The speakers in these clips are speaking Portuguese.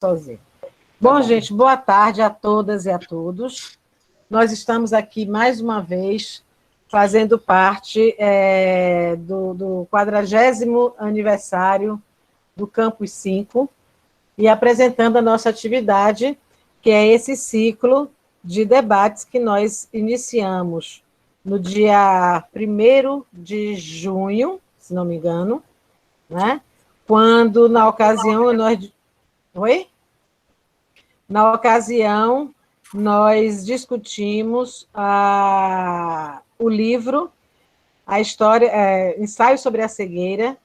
Sozinho. Bom, gente, boa tarde a todas e a todos. Nós estamos aqui mais uma vez fazendo parte do 40º aniversário do Campus 5 e apresentando a nossa atividade, que é esse ciclo de debates que nós iniciamos no dia 1º de junho, se não me engano, né? Quando, na ocasião, nós... Oi? Na ocasião, nós discutimos o livro, a história, Ensaio sobre a Cegueira,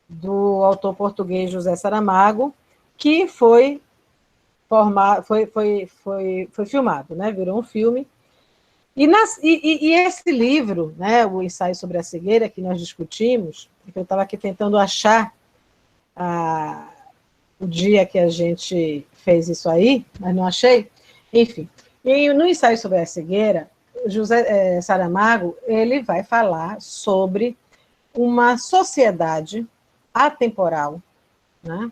do autor português José Saramago, que foi filmado, né? Virou um filme. E esse livro, né, o Ensaio sobre a Cegueira, que nós discutimos, que eu estava aqui tentando achar o dia que a gente fez isso aí, mas não achei. Enfim, e no Ensaio sobre a Cegueira, José Saramago, ele vai falar sobre uma sociedade atemporal, né,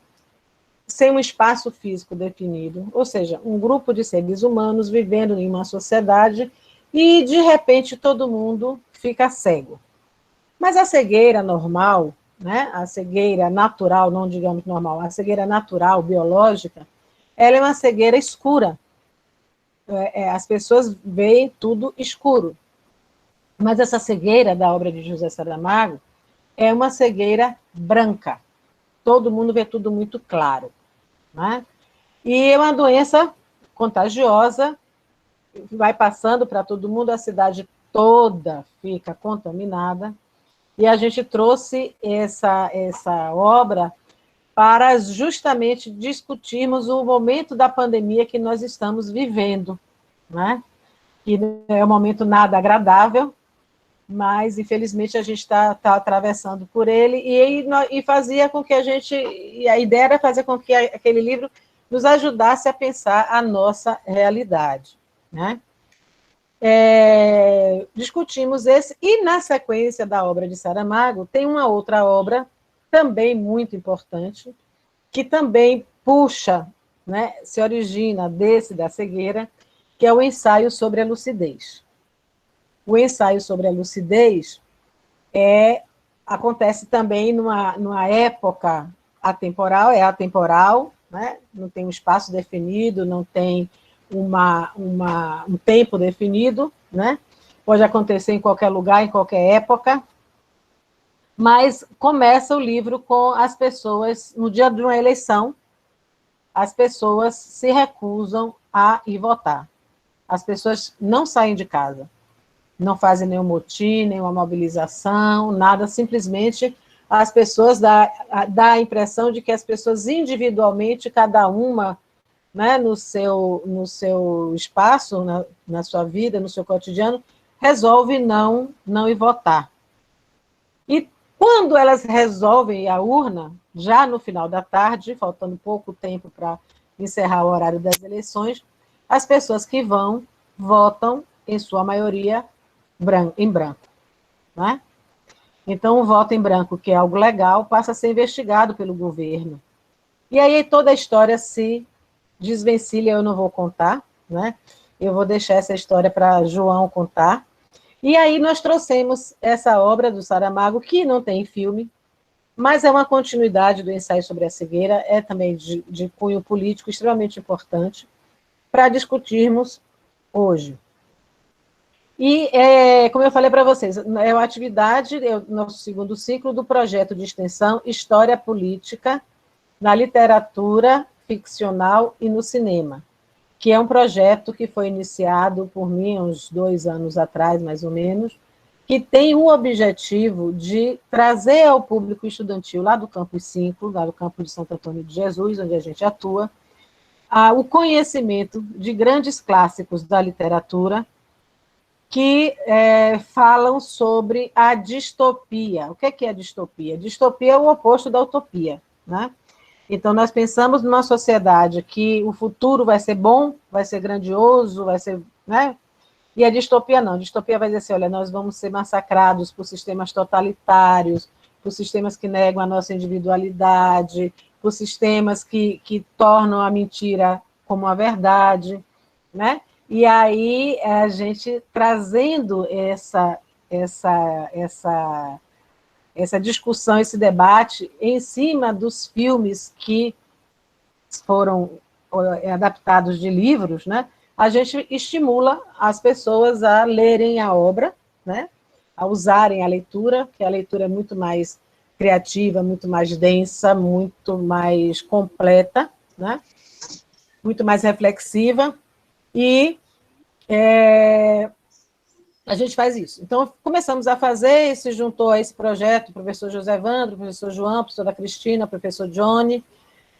sem um espaço físico definido, ou seja, um grupo de seres humanos vivendo em uma sociedade e, de repente, todo mundo fica cego. Mas a cegueira normal, né, a cegueira natural, não digamos normal, a cegueira natural, biológica, ela é uma cegueira escura. As pessoas veem tudo escuro. Mas essa cegueira da obra de José Saramago é uma cegueira branca. Todo mundo vê tudo muito claro, né? E é uma doença contagiosa, vai passando para todo mundo, a cidade toda fica contaminada, e a gente trouxe essa obra para justamente discutirmos o momento da pandemia que nós estamos vivendo, né? Que é um momento nada agradável, mas, infelizmente, a gente está atravessando por ele, e fazia com que e a ideia era fazer com que aquele livro nos ajudasse a pensar a nossa realidade, né? Discutimos esse, e na sequência da obra de Saramago, tem uma outra obra, também muito importante, que também puxa, né, se origina da cegueira, que é o Ensaio sobre a Lucidez. O Ensaio sobre a Lucidez acontece também numa época atemporal, né? Não tem um espaço definido, não tem um tempo definido, né? Pode acontecer em qualquer lugar, em qualquer época, mas começa o livro com as pessoas, no dia de uma eleição, as pessoas se recusam a ir votar. As pessoas não saem de casa, não fazem nenhum motim, nenhuma mobilização, nada, simplesmente as pessoas dá a impressão de que as pessoas individualmente, cada uma, né, no seu espaço, na sua vida, no seu cotidiano, resolve não ir votar. E quando elas resolvem ir à urna, já no final da tarde, faltando pouco tempo para encerrar o horário das eleições, as pessoas que votam, em sua maioria, em branco. Né? Então, o voto em branco, que é algo legal, passa a ser investigado pelo governo. E aí toda a história se desvencilha, eu não vou contar, né? Eu vou deixar essa história para João contar. E aí nós trouxemos essa obra do Saramago, que não tem filme, mas é uma continuidade do Ensaio sobre a Cegueira, é também de cunho político extremamente importante, para discutirmos hoje. E, como eu falei para vocês, é uma atividade, nosso segundo ciclo do projeto de extensão História Política na Literatura Ficcional e no Cinema, que é um projeto que foi iniciado por mim uns 2 anos atrás, mais ou menos, que tem o objetivo de trazer ao público estudantil lá do Campus 5, lá do campus de Santo Antônio de Jesus, onde a gente atua, o conhecimento de grandes clássicos da literatura que falam sobre a distopia. O que é a distopia? Distopia é o oposto da utopia, né? Então, nós pensamos numa sociedade que o futuro vai ser bom, vai ser grandioso, vai ser, né? E a distopia não. A distopia vai dizer assim, olha, nós vamos ser massacrados por sistemas totalitários, por sistemas que negam a nossa individualidade, por sistemas que tornam a mentira como a verdade, né? E aí a gente trazendo essa discussão, esse debate em cima dos filmes que foram adaptados de livros, né? A gente estimula as pessoas a lerem a obra, né? A usarem a leitura, que a leitura é muito mais criativa, muito mais densa, muito mais completa, né? Muito mais reflexiva, e a gente faz isso. Então, começamos a fazer, se juntou a esse projeto o professor José Evandro, o professor João, a professora Cristina, o professor Johnny,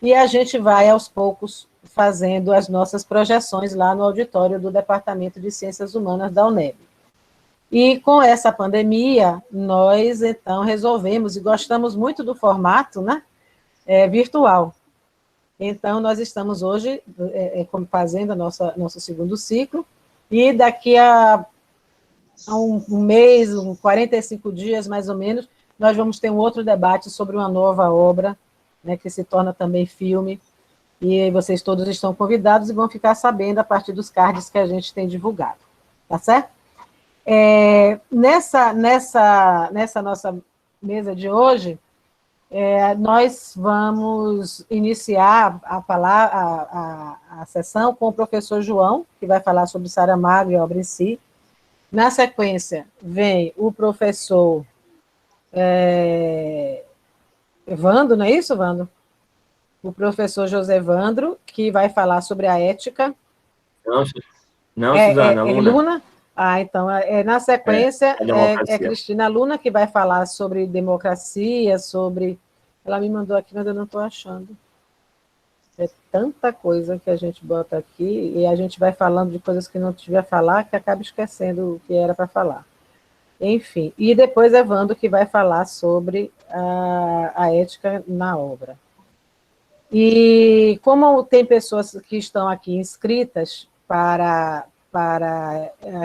e a gente vai, aos poucos, fazendo as nossas projeções lá no auditório do Departamento de Ciências Humanas da UNEB. E com essa pandemia, nós, então, resolvemos, e gostamos muito do formato, né, virtual. Então, nós estamos hoje fazendo nosso segundo ciclo, e daqui a um mês, 45 dias, mais ou menos, nós vamos ter um outro debate sobre uma nova obra, né, que se torna também filme, e vocês todos estão convidados e vão ficar sabendo a partir dos cards que a gente tem divulgado, tá certo? Nessa nossa mesa de hoje, nós vamos iniciar a sessão com o professor João, que vai falar sobre Saramago e a obra em si. Na sequência, vem o professor Evandro, não é isso, Evandro? O professor José Evandro, que vai falar sobre a ética. Não, Suzana, Luna. Luna? Então, na sequência, Cristina Luna, que vai falar sobre democracia, sobre... Ela me mandou aqui, mas eu não estou achando. É tanta coisa que a gente bota aqui, e a gente vai falando de coisas que não devia falar, que acaba esquecendo o que era para falar. Enfim, e depois Evandro, que vai falar sobre a ética na obra. E como tem pessoas que estão aqui inscritas para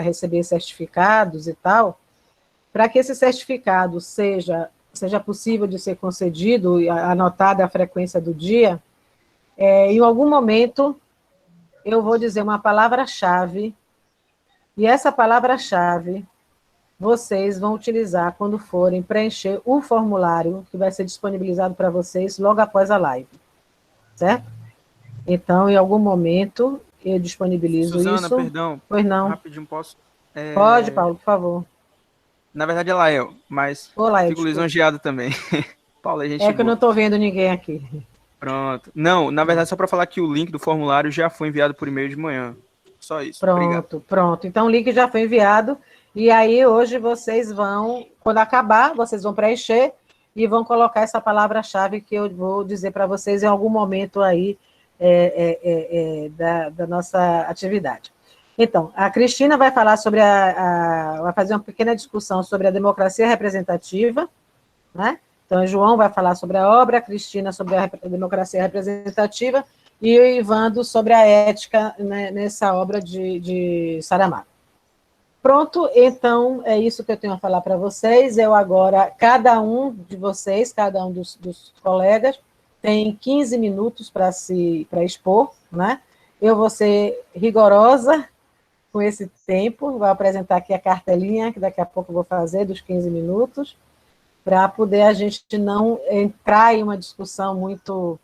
receber certificados e tal, para que esse certificado seja possível de ser concedido, anotada a frequência do dia, em algum momento eu vou dizer uma palavra-chave, e essa palavra-chave vocês vão utilizar quando forem preencher o formulário que vai ser disponibilizado para vocês logo após a live, certo? Então, em algum momento, eu disponibilizo Suzana, isso. Perdão. Pois não. Rapidinho, posso? Pode, Paulo, por favor. Na verdade é Lael, mas fico lisonjeado também. Paulo, a gente que eu não estou vendo ninguém aqui. Pronto. Não, na verdade, só para falar que o link do formulário já foi enviado por e-mail de manhã. Só isso. Pronto. Então, o link já foi enviado. E aí, hoje, vocês vão, quando acabar, vocês vão preencher e vão colocar essa palavra-chave que eu vou dizer para vocês em algum momento aí da nossa atividade. Então, a Cristina vai falar sobre vai fazer uma pequena discussão sobre a democracia representativa, né? Então, o João vai falar sobre a obra, a Cristina sobre a democracia representativa e o Ivandro sobre a ética, né, nessa obra de Saramago. Pronto, então, é isso que eu tenho a falar para vocês. Eu agora, cada um de vocês, cada um dos colegas, tem 15 minutos para expor, né? Eu vou ser rigorosa com esse tempo, vou apresentar aqui a cartelinha, que daqui a pouco eu vou fazer, dos 15 minutos, para poder a gente não entrar em uma discussão muito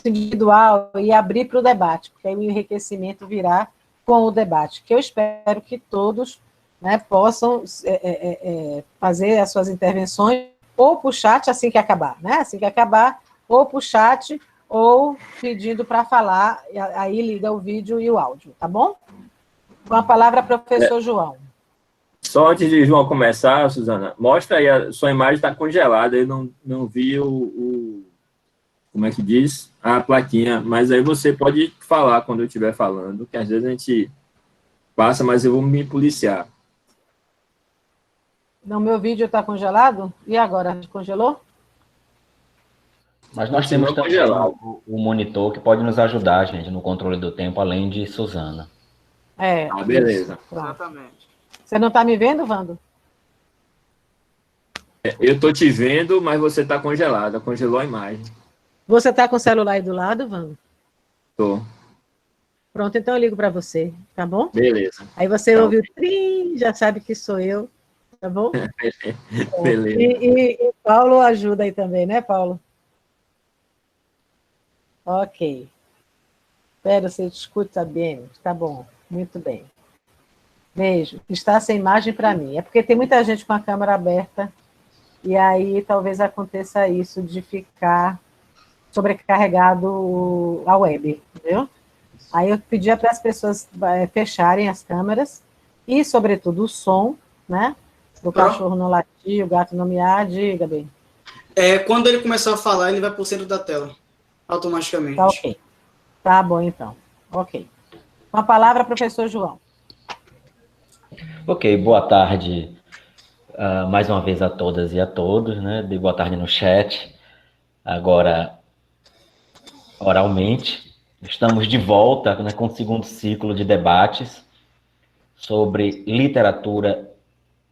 individual e abrir para o debate, porque aí o enriquecimento virá com o debate, que eu espero que todos, né, possam fazer as suas intervenções ou por chat assim que acabar, né? Assim que acabar, ou por chat, ou pedindo para falar, aí liga o vídeo e o áudio, tá bom? Com a palavra, professor João. Só antes de João começar, Suzana, mostra aí, a sua imagem está congelada, eu não vi como é que diz? A plaquinha, mas aí você pode falar quando eu estiver falando, que às vezes a gente passa, mas eu vou me policiar. Não, meu vídeo está congelado? E agora, congelou? Mas nós temos também o monitor que pode nos ajudar, gente, no controle do tempo, além de Suzana. Beleza. Exatamente. Você não está me vendo, Wando? Eu tô te vendo, mas você tá congelada. Congelou a imagem. Você está com o celular aí do lado, Vando? Tô. Pronto, então eu ligo para você, tá bom? Beleza. Aí você Tá ouve o trim, já sabe que sou eu, tá bom? Beleza. E Paulo ajuda aí também, né, Paulo? Ok. Espero você escuta bem. Tá bom, muito bem. Beijo. Está sem imagem para mim. É porque tem muita gente com a câmera aberta e aí talvez aconteça isso de ficar sobrecarregado a web, entendeu? Aí eu pedia para as pessoas fecharem as câmeras e, sobretudo, o som, né? Do cachorro não latir, o gato não miar, diga bem. Quando ele começar a falar, ele vai para o centro da tela, automaticamente. Tá ok. Tá bom, então. Ok. Com a palavra, professor João. Ok, boa tarde mais uma vez a todas e a todos, né? Dei boa tarde no chat, agora oralmente. Estamos de volta, né, com o segundo ciclo de debates sobre literatura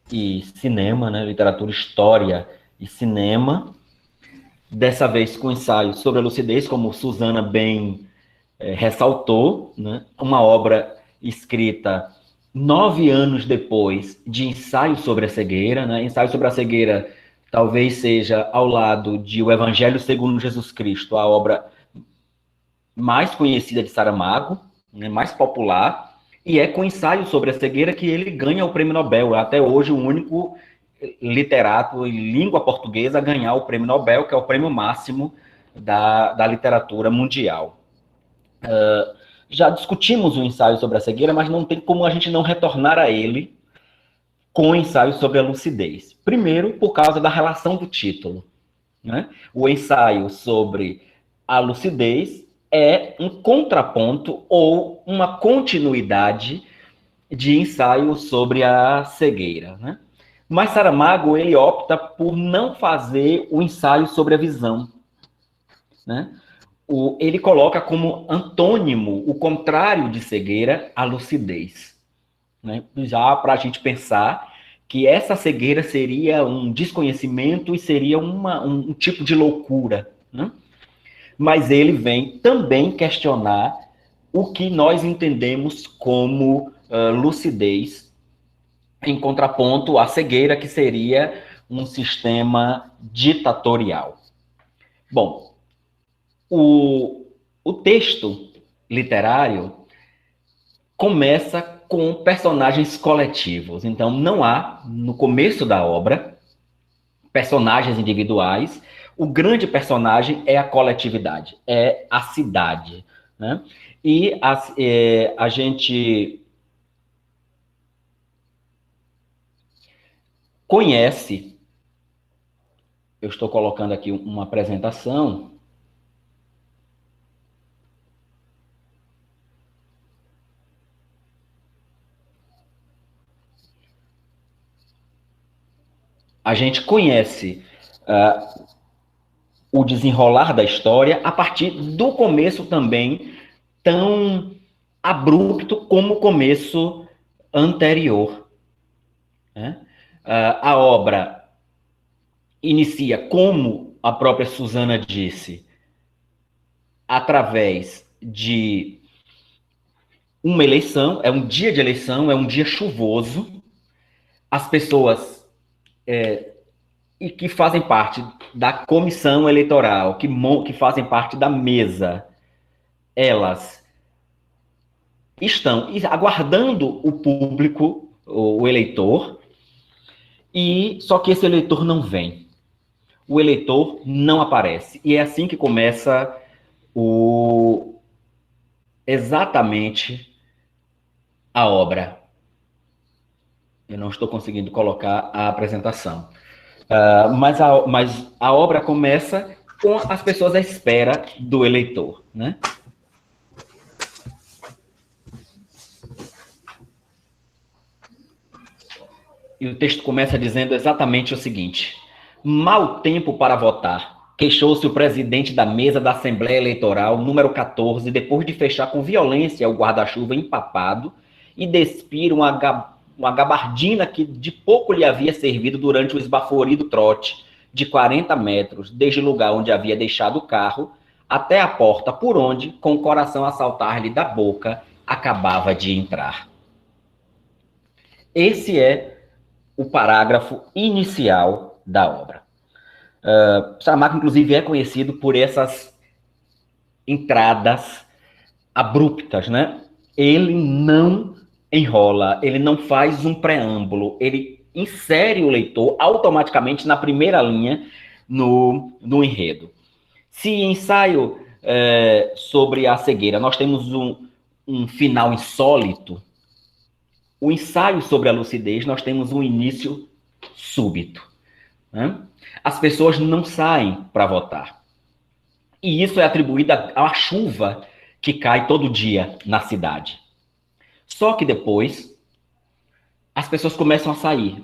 e cinema, né? Literatura, história e cinema. Dessa vez com ensaio sobre a lucidez, como Suzana bem ressaltou, né? Uma obra escrita 9 anos depois de Ensaio sobre a Cegueira, né? Ensaio sobre a Cegueira talvez seja, ao lado de O Evangelho segundo Jesus Cristo, a obra mais conhecida de Saramago, né? Mais popular, e é com Ensaio sobre a Cegueira que ele ganha o prêmio Nobel, até hoje o único literato em língua portuguesa a ganhar o prêmio Nobel, que é o prêmio máximo da literatura mundial. Já discutimos o ensaio sobre a cegueira, mas não tem como a gente não retornar a ele com o ensaio sobre a lucidez. Primeiro, por causa da relação do título, né? O ensaio sobre a lucidez é um contraponto ou uma continuidade de ensaio sobre a cegueira, né? Mas Saramago, ele opta por não fazer o ensaio sobre a visão, né? Ele coloca como antônimo o contrário de cegueira, a lucidez, né? Já para a gente pensar que essa cegueira seria um desconhecimento e seria um tipo de loucura, né? Mas ele vem também questionar o que nós entendemos como lucidez, em contraponto à cegueira, que seria um sistema ditatorial. Bom, o texto literário começa com personagens coletivos. Então, não há, no começo da obra, personagens individuais. O grande personagem é a coletividade, é a cidade, né? E a gente conhece, eu estou colocando aqui uma apresentação, a gente conhece o desenrolar da história a partir do começo também, tão abrupto como o começo anterior, né? A obra inicia, como a própria Suzana disse, através de uma eleição, é um dia de eleição, é um dia chuvoso, as pessoas e que fazem parte da comissão eleitoral, que fazem parte da mesa, elas estão aguardando o público, o eleitor, e só que esse eleitor não vem. O eleitor não aparece. E é assim que começa exatamente a obra. Eu não estou conseguindo colocar a apresentação. Mas a obra começa com as pessoas à espera do eleitor, né? E o texto começa dizendo exatamente o seguinte: mau tempo para votar, queixou-se o presidente da mesa da Assembleia Eleitoral, número 14, depois de fechar com violência o guarda-chuva empapado e despir uma gabardina que de pouco lhe havia servido durante o esbaforido trote de 40 metros, desde o lugar onde havia deixado o carro, até a porta por onde, com o coração a saltar-lhe da boca, acabava de entrar. Esse é o parágrafo inicial da obra. Saramago, inclusive, é conhecido por essas entradas abruptas, né? Ele não enrola, ele não faz um preâmbulo, ele insere o leitor automaticamente na primeira linha no enredo. Se em ensaio sobre a cegueira nós temos um final insólito, o ensaio sobre a lucidez nós temos um início súbito, né? As pessoas não saem para votar. E isso é atribuído à chuva que cai todo dia na cidade. Só que depois, as pessoas começam a sair,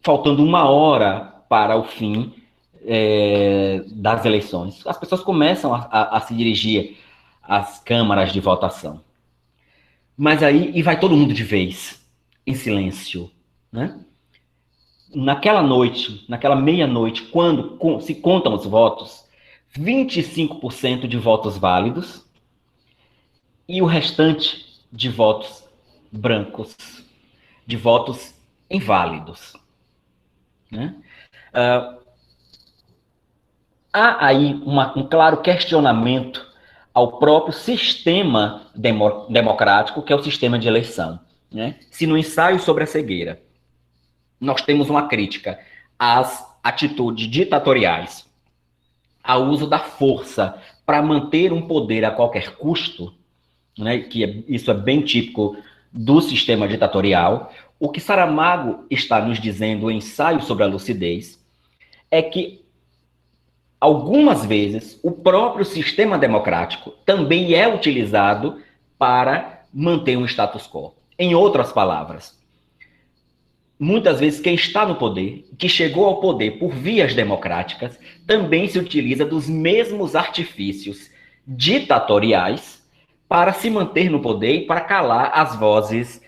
faltando 1 hora para o fim das eleições. As pessoas começam a se dirigir às câmaras de votação. Mas aí, e vai todo mundo de vez, em silêncio, né? Naquela noite, naquela meia-noite, quando se contam os votos, 25% de votos válidos e o restante de votos brancos, de votos inválidos, né? Há aí um claro questionamento ao próprio sistema democrático, que é o sistema de eleição, né? Se no ensaio sobre a cegueira nós temos uma crítica às atitudes ditatoriais, ao uso da força para manter um poder a qualquer custo, né, isso é bem típico do sistema ditatorial, o que Saramago está nos dizendo no ensaio sobre a lucidez é que, algumas vezes, o próprio sistema democrático também é utilizado para manter um status quo. Em outras palavras, muitas vezes quem está no poder, que chegou ao poder por vias democráticas, também se utiliza dos mesmos artifícios ditatoriais para se manter no poder e para calar as vozes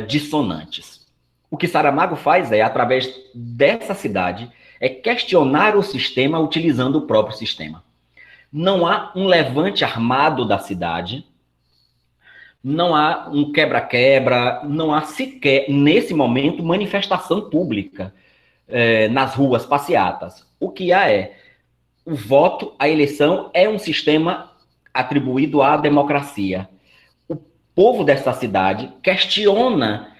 dissonantes. O que Saramago faz através dessa cidade, é questionar o sistema utilizando o próprio sistema. Não há um levante armado da cidade, não há um quebra-quebra, não há sequer, nesse momento, manifestação pública nas ruas, passeatas. O que há o voto, a eleição é um sistema atribuído à democracia. O povo dessa cidade questiona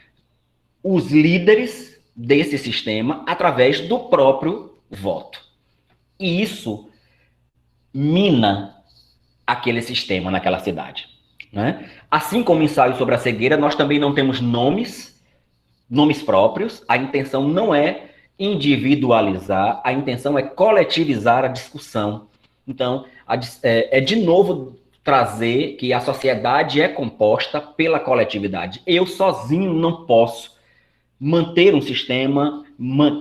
os líderes desse sistema através do próprio voto. E isso mina aquele sistema naquela cidade, né? Assim como o ensaio sobre a cegueira, nós também não temos nomes próprios. A intenção não é individualizar, a intenção é coletivizar a discussão. Então, de novo trazer que a sociedade é composta pela coletividade. Eu sozinho não posso manter um sistema,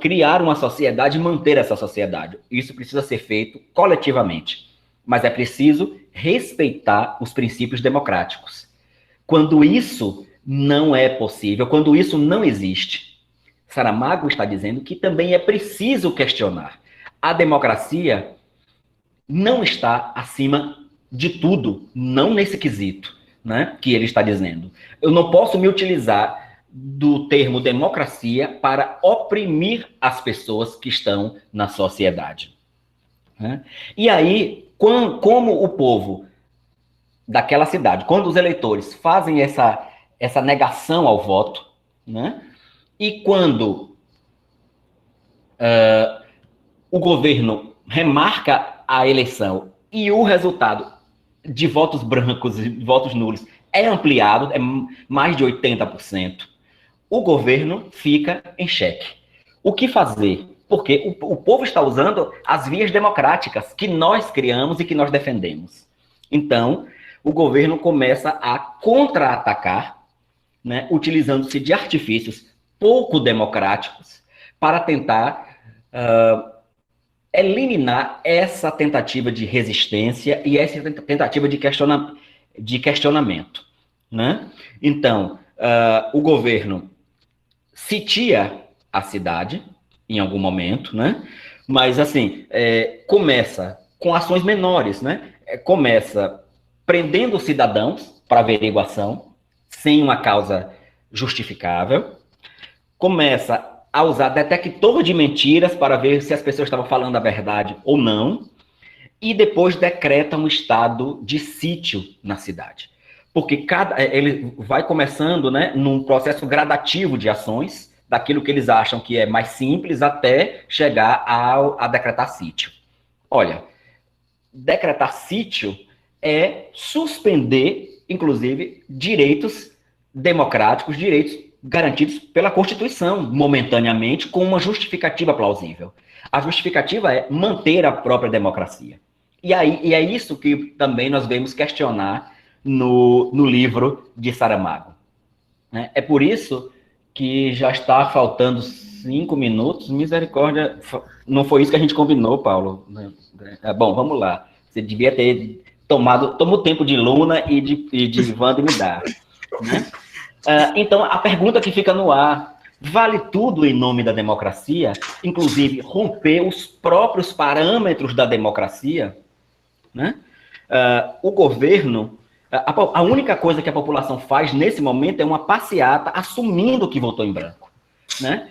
criar uma sociedade e manter essa sociedade. Isso precisa ser feito coletivamente. Mas é preciso respeitar os princípios democráticos. Quando isso não é possível, quando isso não existe, Saramago está dizendo que também é preciso questionar. A democracia não está acima de tudo, não nesse quesito, né, que ele está dizendo. Eu não posso me utilizar do termo democracia para oprimir as pessoas que estão na sociedade, né? E aí, como o povo daquela cidade, quando os eleitores fazem essa negação ao voto, né, e quando o governo remarca a eleição e o resultado de votos brancos e votos nulos é ampliado, é mais de 80%, o governo fica em xeque. O que fazer? Porque o povo está usando as vias democráticas que nós criamos e que nós defendemos. Então, o governo começa a contra-atacar, né, utilizando-se de artifícios pouco democráticos para tentar eliminar essa tentativa de resistência e essa tentativa de questionamento, né? Então, o governo sitia a cidade em algum momento, né? Mas, assim, começa com ações menores, né? Começa prendendo os cidadãos para averiguação, sem uma causa justificável. Começa a usar detector de mentiras para ver se as pessoas estavam falando a verdade ou não. E depois decreta um estado de sítio na cidade. Porque ele vai começando, né, num processo gradativo de ações, daquilo que eles acham que é mais simples, até chegar a decretar sítio. Olha, decretar sítio é suspender, inclusive, direitos democráticos, direitos garantidos pela Constituição, momentaneamente, com uma justificativa plausível. A justificativa é manter a própria democracia. E é isso que também nós vemos questionar no livro de Saramago. É por isso que já está faltando 5 minutos. Misericórdia, não foi isso que a gente combinou, Paulo. Bom, vamos lá. Você devia ter toma o tempo de Luna e de Wanda me dá. Né? Então, a pergunta que fica no ar: vale tudo em nome da democracia? Inclusive, romper os próprios parâmetros da democracia? Né? O governo, a única coisa que a população faz nesse momento é uma passeata assumindo que votou em branco. Né?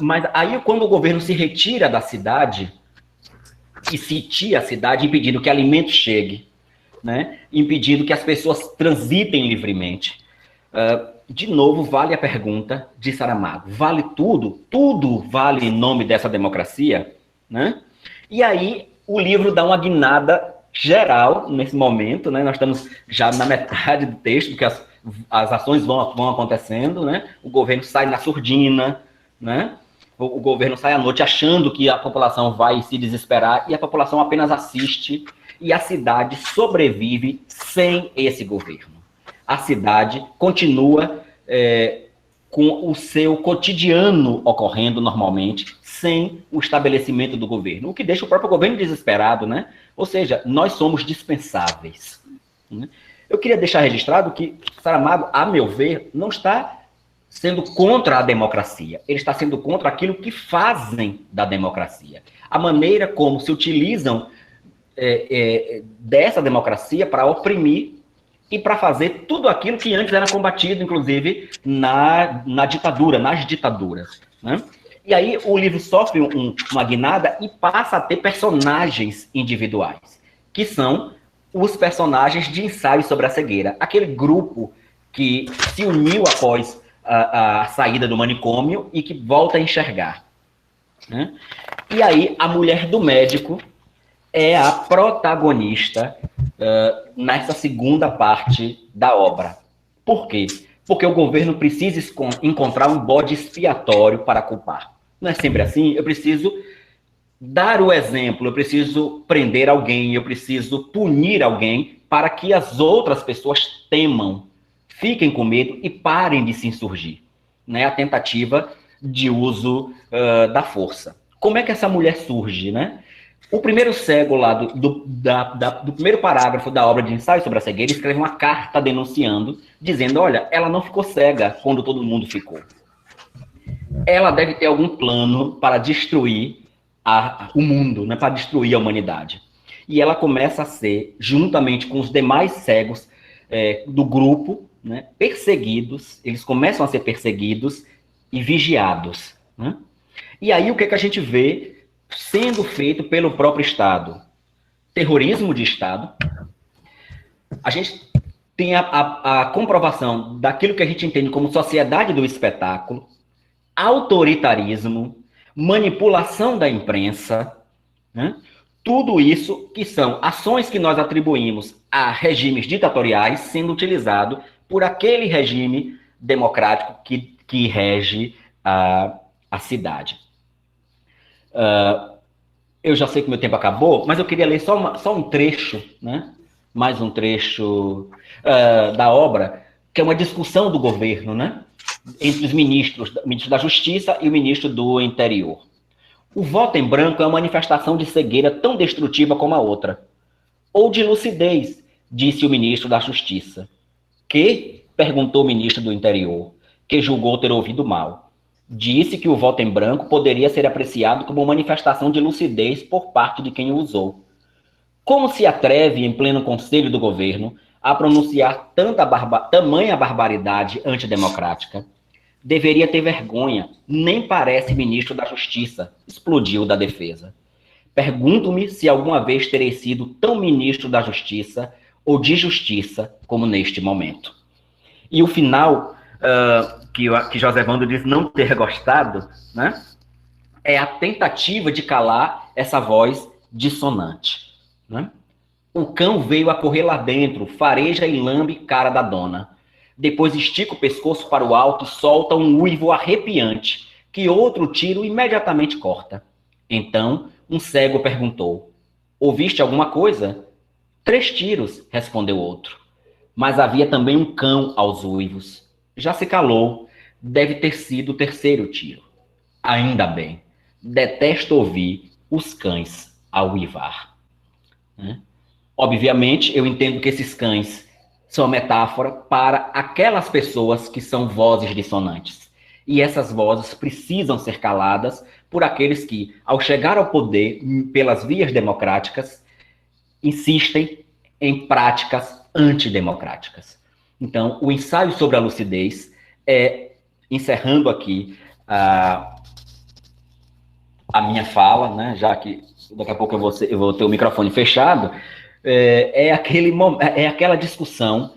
Mas aí, quando o governo se retira da cidade e sitia a cidade, impedindo que alimento chegue, né? Impedindo que as pessoas transitem livremente, de novo, vale a pergunta de Saramago: vale tudo? Tudo vale em nome dessa democracia? Né? E aí, o livro dá uma guinada geral nesse momento, né? Nós estamos já na metade do texto, porque as ações vão acontecendo, né? O governo sai na surdina, né? O governo sai à noite achando que a população vai se desesperar, e a população apenas assiste, e a cidade sobrevive sem esse governo. A cidade continua com o seu cotidiano ocorrendo normalmente, sem o estabelecimento do governo, o que deixa o próprio governo desesperado, né? Ou seja, nós somos dispensáveis. Né? Eu queria deixar registrado que Saramago, a meu ver, não está sendo contra a democracia, ele está sendo contra aquilo que fazem da democracia. A maneira como se utilizam dessa democracia para oprimir e para fazer tudo aquilo que antes era combatido, inclusive, nas ditaduras. Né? E aí o livro sofre uma guinada e passa a ter personagens individuais, que são os personagens de Ensaio sobre a Cegueira, aquele grupo que se uniu após a saída do manicômio e que volta a enxergar. Né? E aí a mulher do médico é a protagonista nessa segunda parte da obra. Por quê? Porque o governo precisa encontrar um bode expiatório para culpar. Não é sempre assim? Eu preciso dar o exemplo, eu preciso prender alguém, eu preciso punir alguém para que as outras pessoas temam, fiquem com medo e parem de se insurgir. Né? A tentativa de uso da força. Como é que essa mulher surge, né? O primeiro cego lá do primeiro parágrafo da obra de Ensaio sobre a Cegueira escreve uma carta denunciando, dizendo: olha, ela não ficou cega quando todo mundo ficou. Ela deve ter algum plano para destruir o mundo, né, para destruir a humanidade. E ela começa a ser, juntamente com os demais cegos do grupo, né, perseguidos, eles começam a ser perseguidos e vigiados. Né? E aí o que a gente vê sendo feito pelo próprio Estado? Terrorismo de Estado. A gente tem a comprovação daquilo que a gente entende como sociedade do espetáculo, autoritarismo, manipulação da imprensa, né? Tudo isso que são ações que nós atribuímos a regimes ditatoriais sendo utilizado por aquele regime democrático que rege a cidade. Eu já sei que meu tempo acabou, mas eu queria ler só um trecho, né? Mais um trecho da obra, que é uma discussão do governo, né? Entre os ministros, o ministro da Justiça e o ministro do Interior. O voto em branco é uma manifestação de cegueira tão destrutiva como a outra. Ou de lucidez, disse o ministro da Justiça. Que? Perguntou o ministro do Interior, que julgou ter ouvido mal. Disse que o voto em branco poderia ser apreciado como manifestação de lucidez por parte de quem o usou. Como se atreve, em pleno conselho do governo, a pronunciar tamanha barbaridade antidemocrática? Deveria ter vergonha, nem parece ministro da Justiça, explodiu da Defesa. Pergunto-me se alguma vez terei sido tão ministro da Justiça ou de Justiça como neste momento. E o final, que José Vando diz não ter gostado, né, é a tentativa de calar essa voz dissonante. Né? O cão veio a correr lá dentro, fareja e lambe cara da dona. Depois estica o pescoço para o alto e solta um uivo arrepiante, que outro tiro imediatamente corta. Então, um cego perguntou: ouviste alguma coisa? 3 tiros, respondeu outro. Mas havia também um cão aos uivos. Já se calou, deve ter sido o 3º tiro. Ainda bem, detesto ouvir os cães a uivar. Né? Obviamente, eu entendo que esses cães são metáfora para aquelas pessoas que são vozes dissonantes. E essas vozes precisam ser caladas por aqueles que, ao chegar ao poder pelas vias democráticas, insistem em práticas antidemocráticas. Então, o ensaio sobre a lucidez é, encerrando aqui a minha fala, né, já que daqui a pouco eu vou ter o microfone fechado, é aquela discussão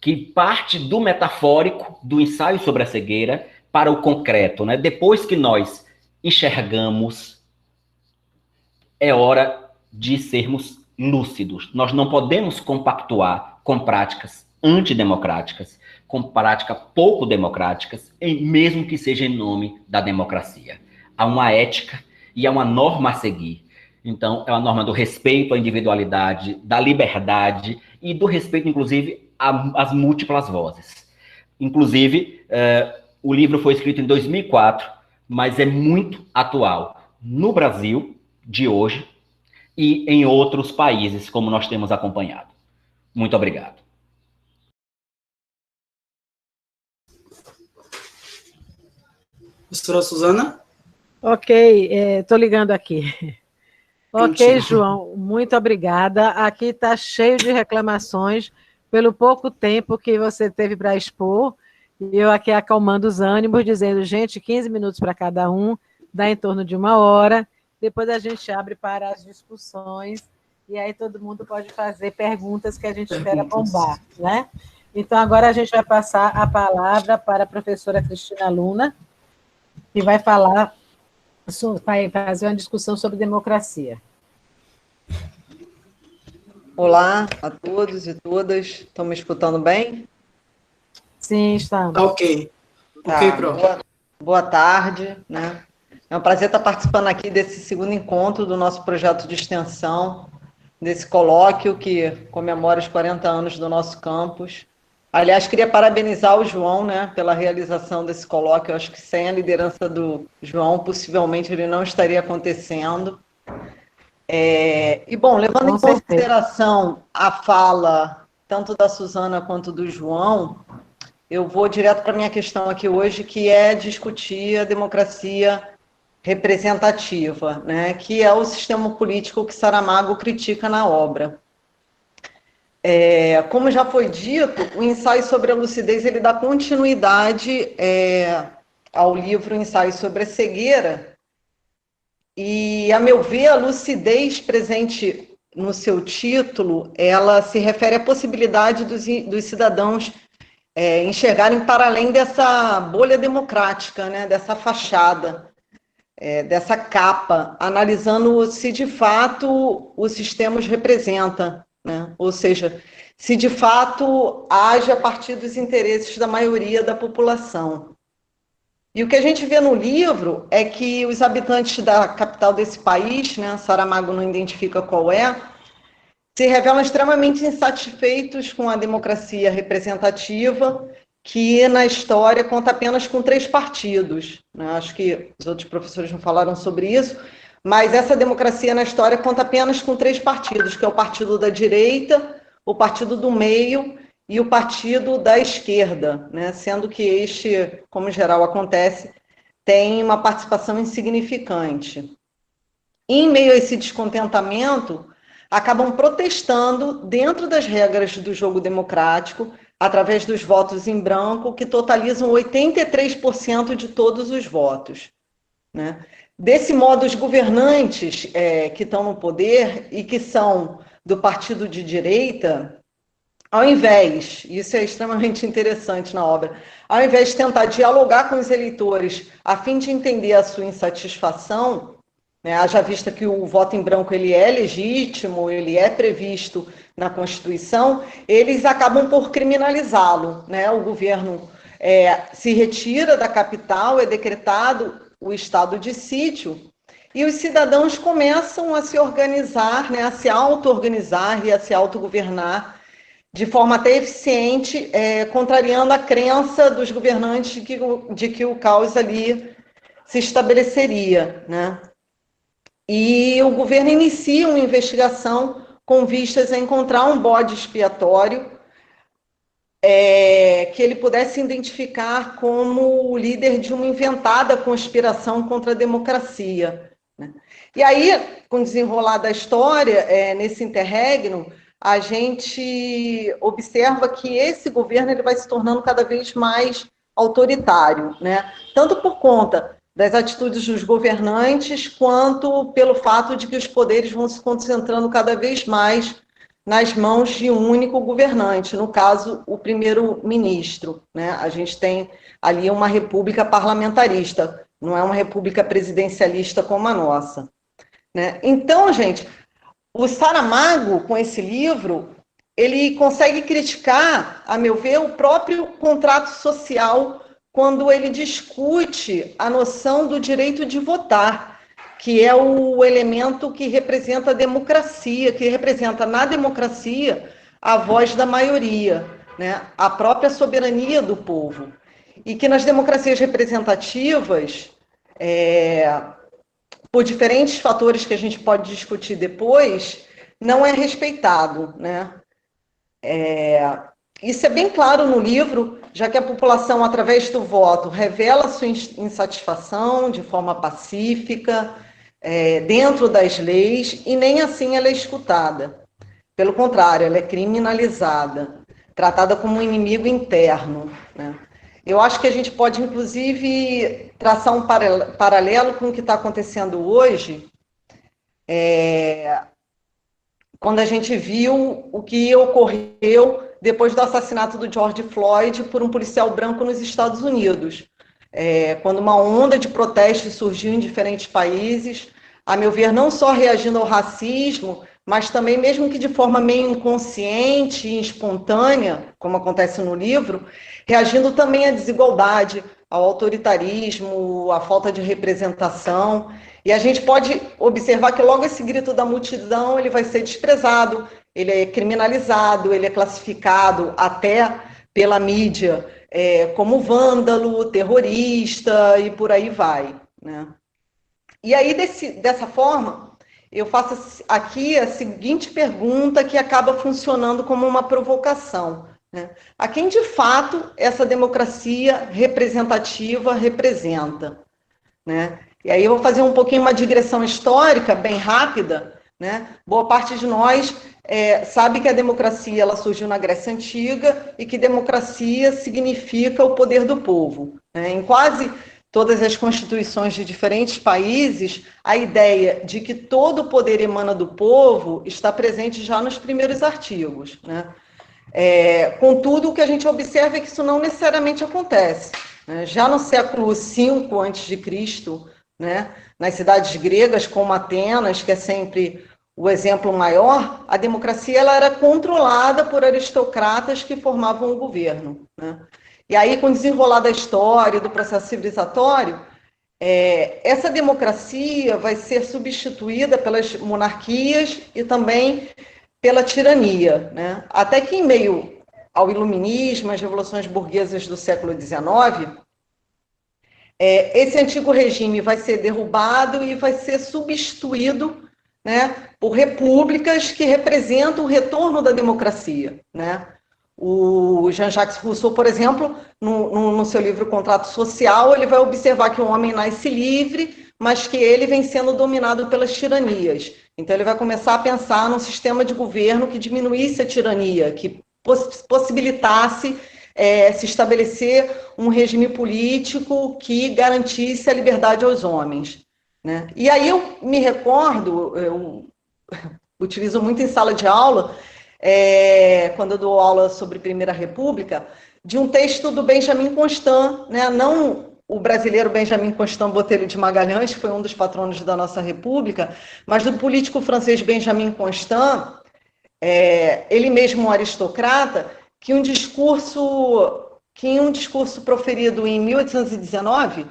que parte do metafórico, do ensaio sobre a cegueira, para o concreto. Né? Depois que nós enxergamos, é hora de sermos lúcidos. Nós não podemos compactuar com práticas antidemocráticas, com práticas pouco democráticas, mesmo que seja em nome da democracia. Há uma ética e há uma norma a seguir. Então, é uma norma do respeito à individualidade, da liberdade e do respeito, inclusive, às múltiplas vozes. Inclusive, o livro foi escrito em 2004, mas é muito atual no Brasil de hoje e em outros países, como nós temos acompanhado. Muito obrigado. Professora Suzana? Ok, estou ligando aqui. Ok, Prontinho. João, muito obrigada. Aqui está cheio de reclamações pelo pouco tempo que você teve para expor, e eu aqui acalmando os ânimos, dizendo, gente, 15 minutos para cada um, dá em torno de 1 hora, depois a gente abre para as discussões, e aí todo mundo pode fazer perguntas que a gente espera bombar, né? Então, agora a gente vai passar a palavra para a professora Cristina Luna, que vai falar, vai fazer uma discussão sobre democracia. Olá a todos e todas. Estão me escutando bem? Sim, estamos. Tá ok. Tá, Ok, Pro. boa tarde, né? É um prazer estar participando aqui desse segundo encontro do nosso projeto de extensão, desse colóquio que comemora os 40 anos do nosso campus. Aliás, queria parabenizar o João, né, pela realização desse colóquio. Eu acho que sem a liderança do João, possivelmente ele não estaria acontecendo. E, bom, levando em consideração a fala tanto da Suzana quanto do João, eu vou direto para a minha questão aqui hoje, que é discutir a democracia representativa, né, que é o sistema político que Saramago critica na obra. Como já foi dito, o ensaio sobre a lucidez ele dá continuidade ao livro Ensaio sobre a Cegueira, e, a meu ver, a lucidez presente no seu título, ela se refere à possibilidade dos cidadãos enxergarem para além dessa bolha democrática, né, dessa fachada, dessa capa, analisando se de fato o sistema os representa, né? Ou seja, se de fato age a partir dos interesses da maioria da população. E o que a gente vê no livro é que os habitantes da capital desse país, né, Saramago não identifica qual é, se revelam extremamente insatisfeitos com a democracia representativa, que na história conta apenas com 3 partidos. Né? Acho que os outros professores não falaram sobre isso, mas essa democracia na história conta apenas com 3 partidos, que é o partido da direita, o partido do meio e o partido da esquerda, né? Sendo que este, como em geral acontece, têm uma participação insignificante. E, em meio a esse descontentamento, acabam protestando dentro das regras do jogo democrático, através dos votos em branco, que totalizam 83% de todos os votos, né? Desse modo, os governantes que estão no poder e que são do partido de direita, ao invés, isso é extremamente interessante na obra, ao invés de tentar dialogar com os eleitores a fim de entender a sua insatisfação, né, haja vista que o voto em branco ele é legítimo, ele é previsto na Constituição, eles acabam por criminalizá-lo, né? O governo se retira da capital, é decretado o estado de sítio, e os cidadãos começam a se organizar, né, a se auto-organizar e a se autogovernar de forma até eficiente, contrariando a crença dos governantes de que o caos ali se estabeleceria, né? E o governo inicia uma investigação com vistas a encontrar um bode expiatório que ele pudesse identificar como o líder de uma inventada conspiração contra a democracia, né? E aí, com o desenrolar da história, nesse interregno, a gente observa que esse governo ele vai se tornando cada vez mais autoritário, né? Tanto por conta das atitudes dos governantes, quanto pelo fato de que os poderes vão se concentrando cada vez mais nas mãos de um único governante, no caso, o primeiro-ministro, né? A gente tem ali uma república parlamentarista, não é uma república presidencialista como a nossa, né? Então, gente, o Saramago, com esse livro, ele consegue criticar, a meu ver, o próprio contrato social quando ele discute a noção do direito de votar, que é o elemento que representa a democracia, que representa na democracia a voz da maioria, né? A própria soberania do povo. E que nas democracias representativas, por diferentes fatores que a gente pode discutir depois, não é respeitado, né? Isso é bem claro no livro, já que a população, através do voto, revela sua insatisfação de forma pacífica, dentro das leis, e nem assim ela é escutada. Pelo contrário, ela é criminalizada, tratada como um inimigo interno, né? Eu acho que a gente pode, inclusive, traçar um paralelo com o que está acontecendo hoje, quando a gente viu o que ocorreu depois do assassinato do George Floyd por um policial branco nos Estados Unidos. Quando uma onda de protestos surgiu em diferentes países, a meu ver, não só reagindo ao racismo, mas também, mesmo que de forma meio inconsciente e espontânea, como acontece no livro, reagindo também à desigualdade, ao autoritarismo, à falta de representação. E a gente pode observar que logo esse grito da multidão ele vai ser desprezado, ele é criminalizado, ele é classificado até pela mídia como vândalo, terrorista e por aí vai, né? E aí, dessa forma, eu faço aqui a seguinte pergunta que acaba funcionando como uma provocação, né? A quem, de fato, essa democracia representativa representa, né? E aí eu vou fazer um pouquinho uma digressão histórica, bem rápida, né? Boa parte de nós sabe que a democracia ela surgiu na Grécia Antiga e que democracia significa o poder do povo, né? Em quase todas as constituições de diferentes países, a ideia de que todo o poder emana do povo está presente já nos primeiros artigos, né? Contudo, o que a gente observa é que isso não necessariamente acontece, né? Já no século V a.C., né, nas cidades gregas, como Atenas, que é sempre o exemplo maior, a democracia ela era controlada por aristocratas que formavam o governo, né? E aí, com o desenrolar da história, do processo civilizatório, essa democracia vai ser substituída pelas monarquias e também pela tirania, né? Até que, em meio ao iluminismo, às revoluções burguesas do século XIX, esse antigo regime vai ser derrubado e vai ser substituído, né, por repúblicas que representam o retorno da democracia, né? O Jean-Jacques Rousseau, por exemplo, no seu livro Contrato Social, ele vai observar que o homem nasce livre, mas que ele vem sendo dominado pelas tiranias. Então, ele vai começar a pensar num sistema de governo que diminuísse a tirania, que possibilitasse se estabelecer um regime político que garantisse a liberdade aos homens, né? E aí eu me recordo, eu utilizo muito em sala de aula, quando eu dou aula sobre Primeira República, de um texto do Benjamin Constant, né? Não o brasileiro Benjamin Constant Botelho de Magalhães, que foi um dos patronos da nossa República, mas do político francês Benjamin Constant, ele mesmo um aristocrata, que em um discurso proferido em 1819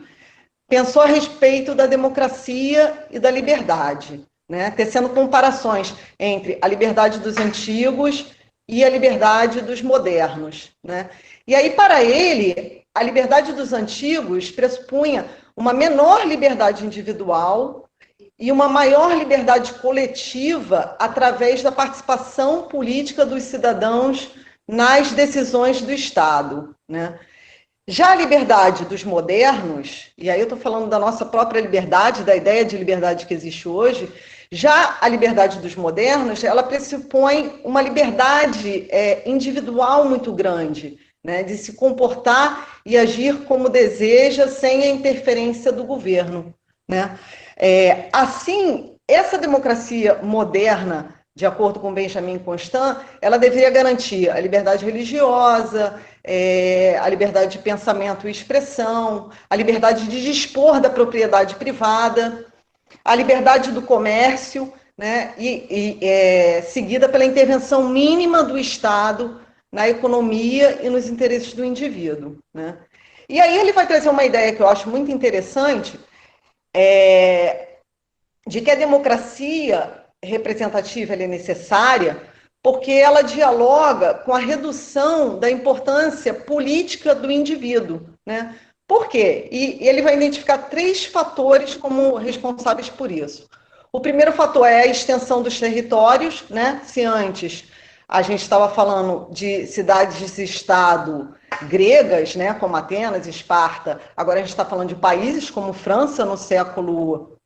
pensou a respeito da democracia e da liberdade, né? Tecendo comparações entre a liberdade dos antigos e a liberdade dos modernos, né? E aí, para ele, a liberdade dos antigos pressupunha uma menor liberdade individual e uma maior liberdade coletiva através da participação política dos cidadãos nas decisões do Estado, né? Já a liberdade dos modernos, e aí eu estou falando da nossa própria liberdade, da ideia de liberdade que existe hoje, já a liberdade dos modernos, ela pressupõe uma liberdade individual muito grande, né, de se comportar e agir como deseja sem a interferência do governo, né? Assim, essa democracia moderna, de acordo com Benjamin Constant, ela deveria garantir a liberdade religiosa, a liberdade de pensamento e expressão, a liberdade de dispor da propriedade privada, a liberdade do comércio, né, seguida pela intervenção mínima do Estado na economia e nos interesses do indivíduo, né? E aí ele vai trazer uma ideia que eu acho muito interessante, de que a democracia representativa é necessária porque ela dialoga com a redução da importância política do indivíduo, né? Por quê? E ele vai identificar 3 fatores como responsáveis por isso. O primeiro fator é a extensão dos territórios, né? Se antes a gente estava falando de cidades-estado gregas, né, como Atenas, Esparta, agora a gente está falando de países como França no século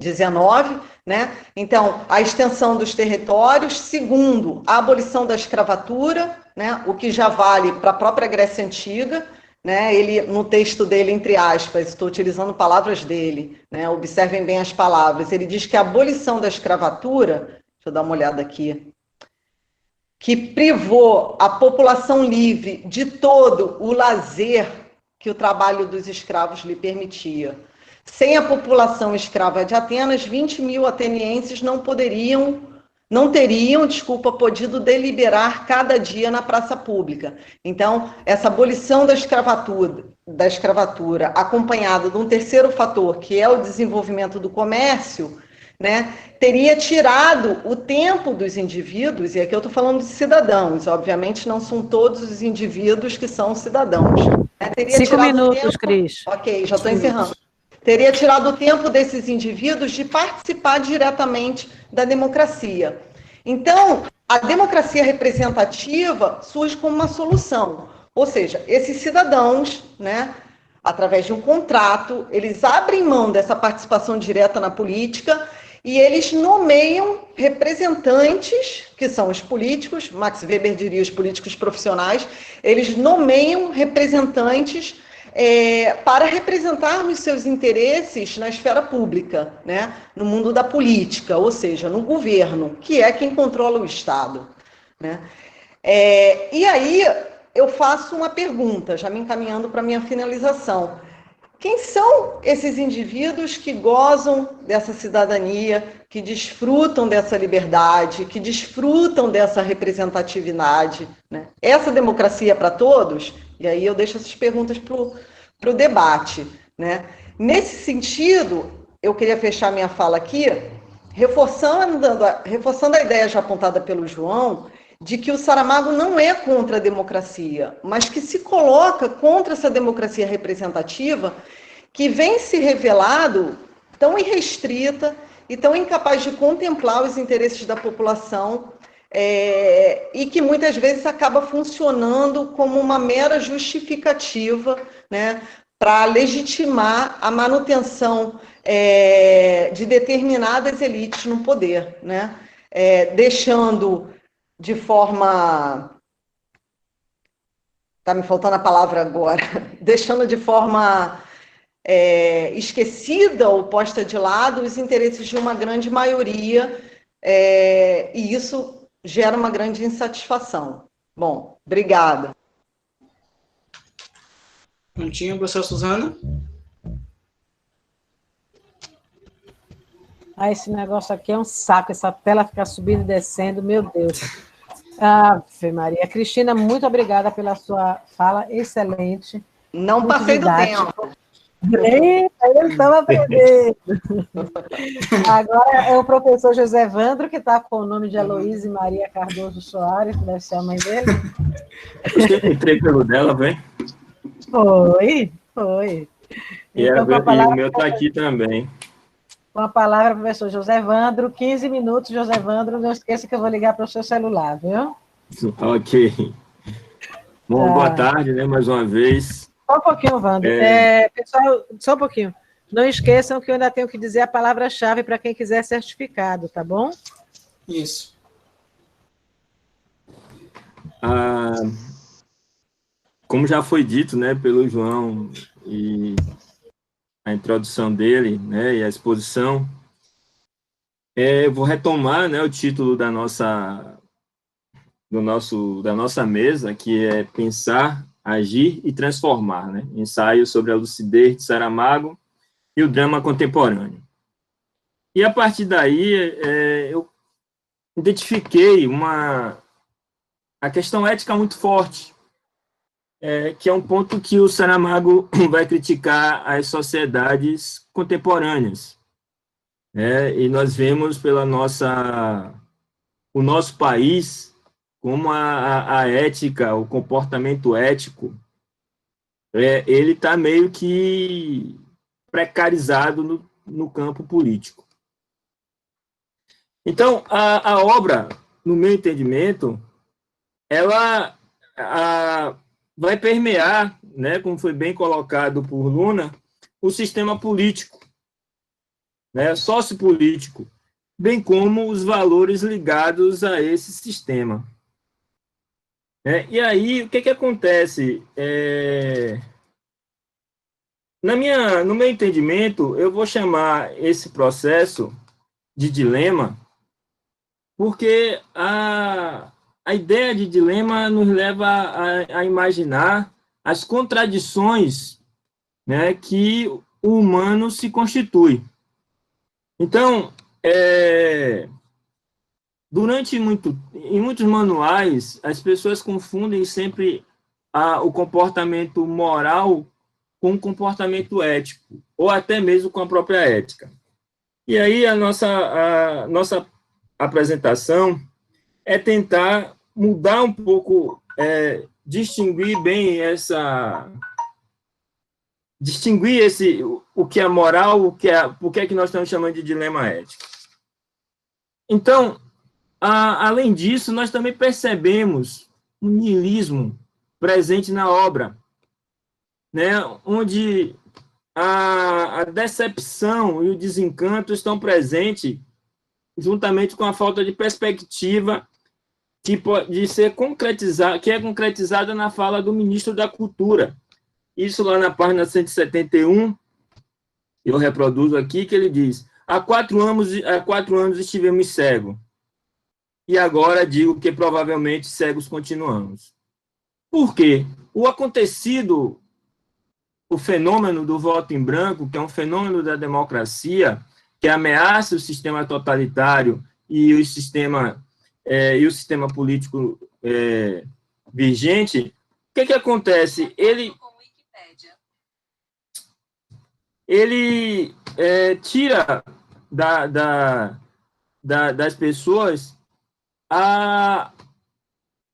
XIX, né? Então, a extensão dos territórios. Segundo, a abolição da escravatura, né? O que já vale para a própria Grécia Antiga, né? Ele, no texto dele, entre aspas, estou utilizando palavras dele, né? Observem bem as palavras, ele diz que a abolição da escravatura, deixa eu dar uma olhada aqui, que privou a população livre de todo o lazer que o trabalho dos escravos lhe permitia. Sem a população escrava de Atenas, 20 mil atenienses não teriam, podido deliberar cada dia na praça pública. Então, essa abolição da escravatura, acompanhada de um terceiro fator, que é o desenvolvimento do comércio, né, teria tirado o tempo dos indivíduos, e aqui eu estou falando de cidadãos, obviamente não são todos os indivíduos que são cidadãos. Né? 5 minutos, Cris. Ok, já estou encerrando. Teria tirado o tempo desses indivíduos de participar diretamente da democracia. Então, a democracia representativa surge como uma solução. Ou seja, esses cidadãos, né, através de um contrato, eles abrem mão dessa participação direta na política e eles nomeiam representantes, que são os políticos, Max Weber diria os políticos profissionais, eles nomeiam representantes para representar os seus interesses na esfera pública, né? No mundo da política, ou seja, no governo, que é quem controla o Estado, né? E aí eu faço uma pergunta, já me encaminhando para a minha finalização. Quem são esses indivíduos que gozam dessa cidadania, que desfrutam dessa liberdade, que desfrutam dessa representatividade, né? Essa democracia é para todos? E aí eu deixo essas perguntas para o debate, né? Nesse sentido, eu queria fechar minha fala aqui, reforçando a ideia já apontada pelo João, de que o Saramago não é contra a democracia, mas que se coloca contra essa democracia representativa que vem se revelado tão irrestrita e tão incapaz de contemplar os interesses da população e que muitas vezes acaba funcionando como uma mera justificativa, né, para legitimar a manutenção de determinadas elites no poder, né, deixando de forma... Está me faltando a palavra agora. Deixando de forma esquecida ou posta de lado os interesses de uma grande maioria, e isso gera uma grande insatisfação. Bom, obrigada. Prontinho, professora Suzana? Esse negócio aqui é um saco, essa tela fica subindo e descendo, meu Deus. Ave Maria. Cristina, muito obrigada pela sua fala, excelente. Não passei do tempo. Eu estava aprendendo. Agora é o professor José Evandro, que está com o nome de Heloísa Maria Cardoso Soares, que deve ser a mãe dele. Você entrei pelo dela, vem? Foi. E, Então, e o meu está aqui também. Com a palavra, professor José Evandro, 15 minutos, José Evandro, não esqueça que eu vou ligar para o seu celular, viu? Ok. Bom, boa tarde, né, mais uma vez. Só um pouquinho, Wanda. Pessoal, só um pouquinho. Não esqueçam que eu ainda tenho que dizer a palavra-chave para quem quiser certificado, tá bom? Isso. Como já foi dito, né, pelo João e a introdução dele, né, e a exposição, eu vou retomar, né, o título da nossa mesa, que é Pensar, Agir e Transformar, né? Ensaio sobre a lucidez de Saramago e o drama contemporâneo. E, a partir daí, eu identifiquei a questão ética muito forte, que é um ponto que o Saramago vai criticar as sociedades contemporâneas. E nós vemos o nosso país como a ética, o comportamento ético, ele está meio que precarizado no campo político. Então, a obra, no meu entendimento, ela vai permear, né, como foi bem colocado por Luna, o sistema político, né, sociopolítico, bem como os valores ligados a esse sistema. E aí, o que acontece? No meu entendimento, eu vou chamar esse processo de dilema, porque a ideia de dilema nos leva a imaginar as contradições, né, que o humano se constitui. Então, em muitos manuais, as pessoas confundem sempre o comportamento moral com o comportamento ético, ou até mesmo com a própria ética. E aí a nossa apresentação é tentar mudar um pouco, distinguir bem o que é moral, por que é que nós estamos chamando de dilema ético. Então, além disso, nós também percebemos um niilismo presente na obra, né, onde a decepção e o desencanto estão presentes juntamente com a falta de perspectiva que é concretizada na fala do ministro da Cultura. Isso lá na página 171, eu reproduzo aqui, que ele diz: há 4 anos estivemos cegos, e agora digo que provavelmente cegos continuamos. Por quê? O fenômeno do voto em branco, que é um fenômeno da democracia, que ameaça o sistema totalitário e o sistema político vigente, o que acontece? Ele tira das pessoas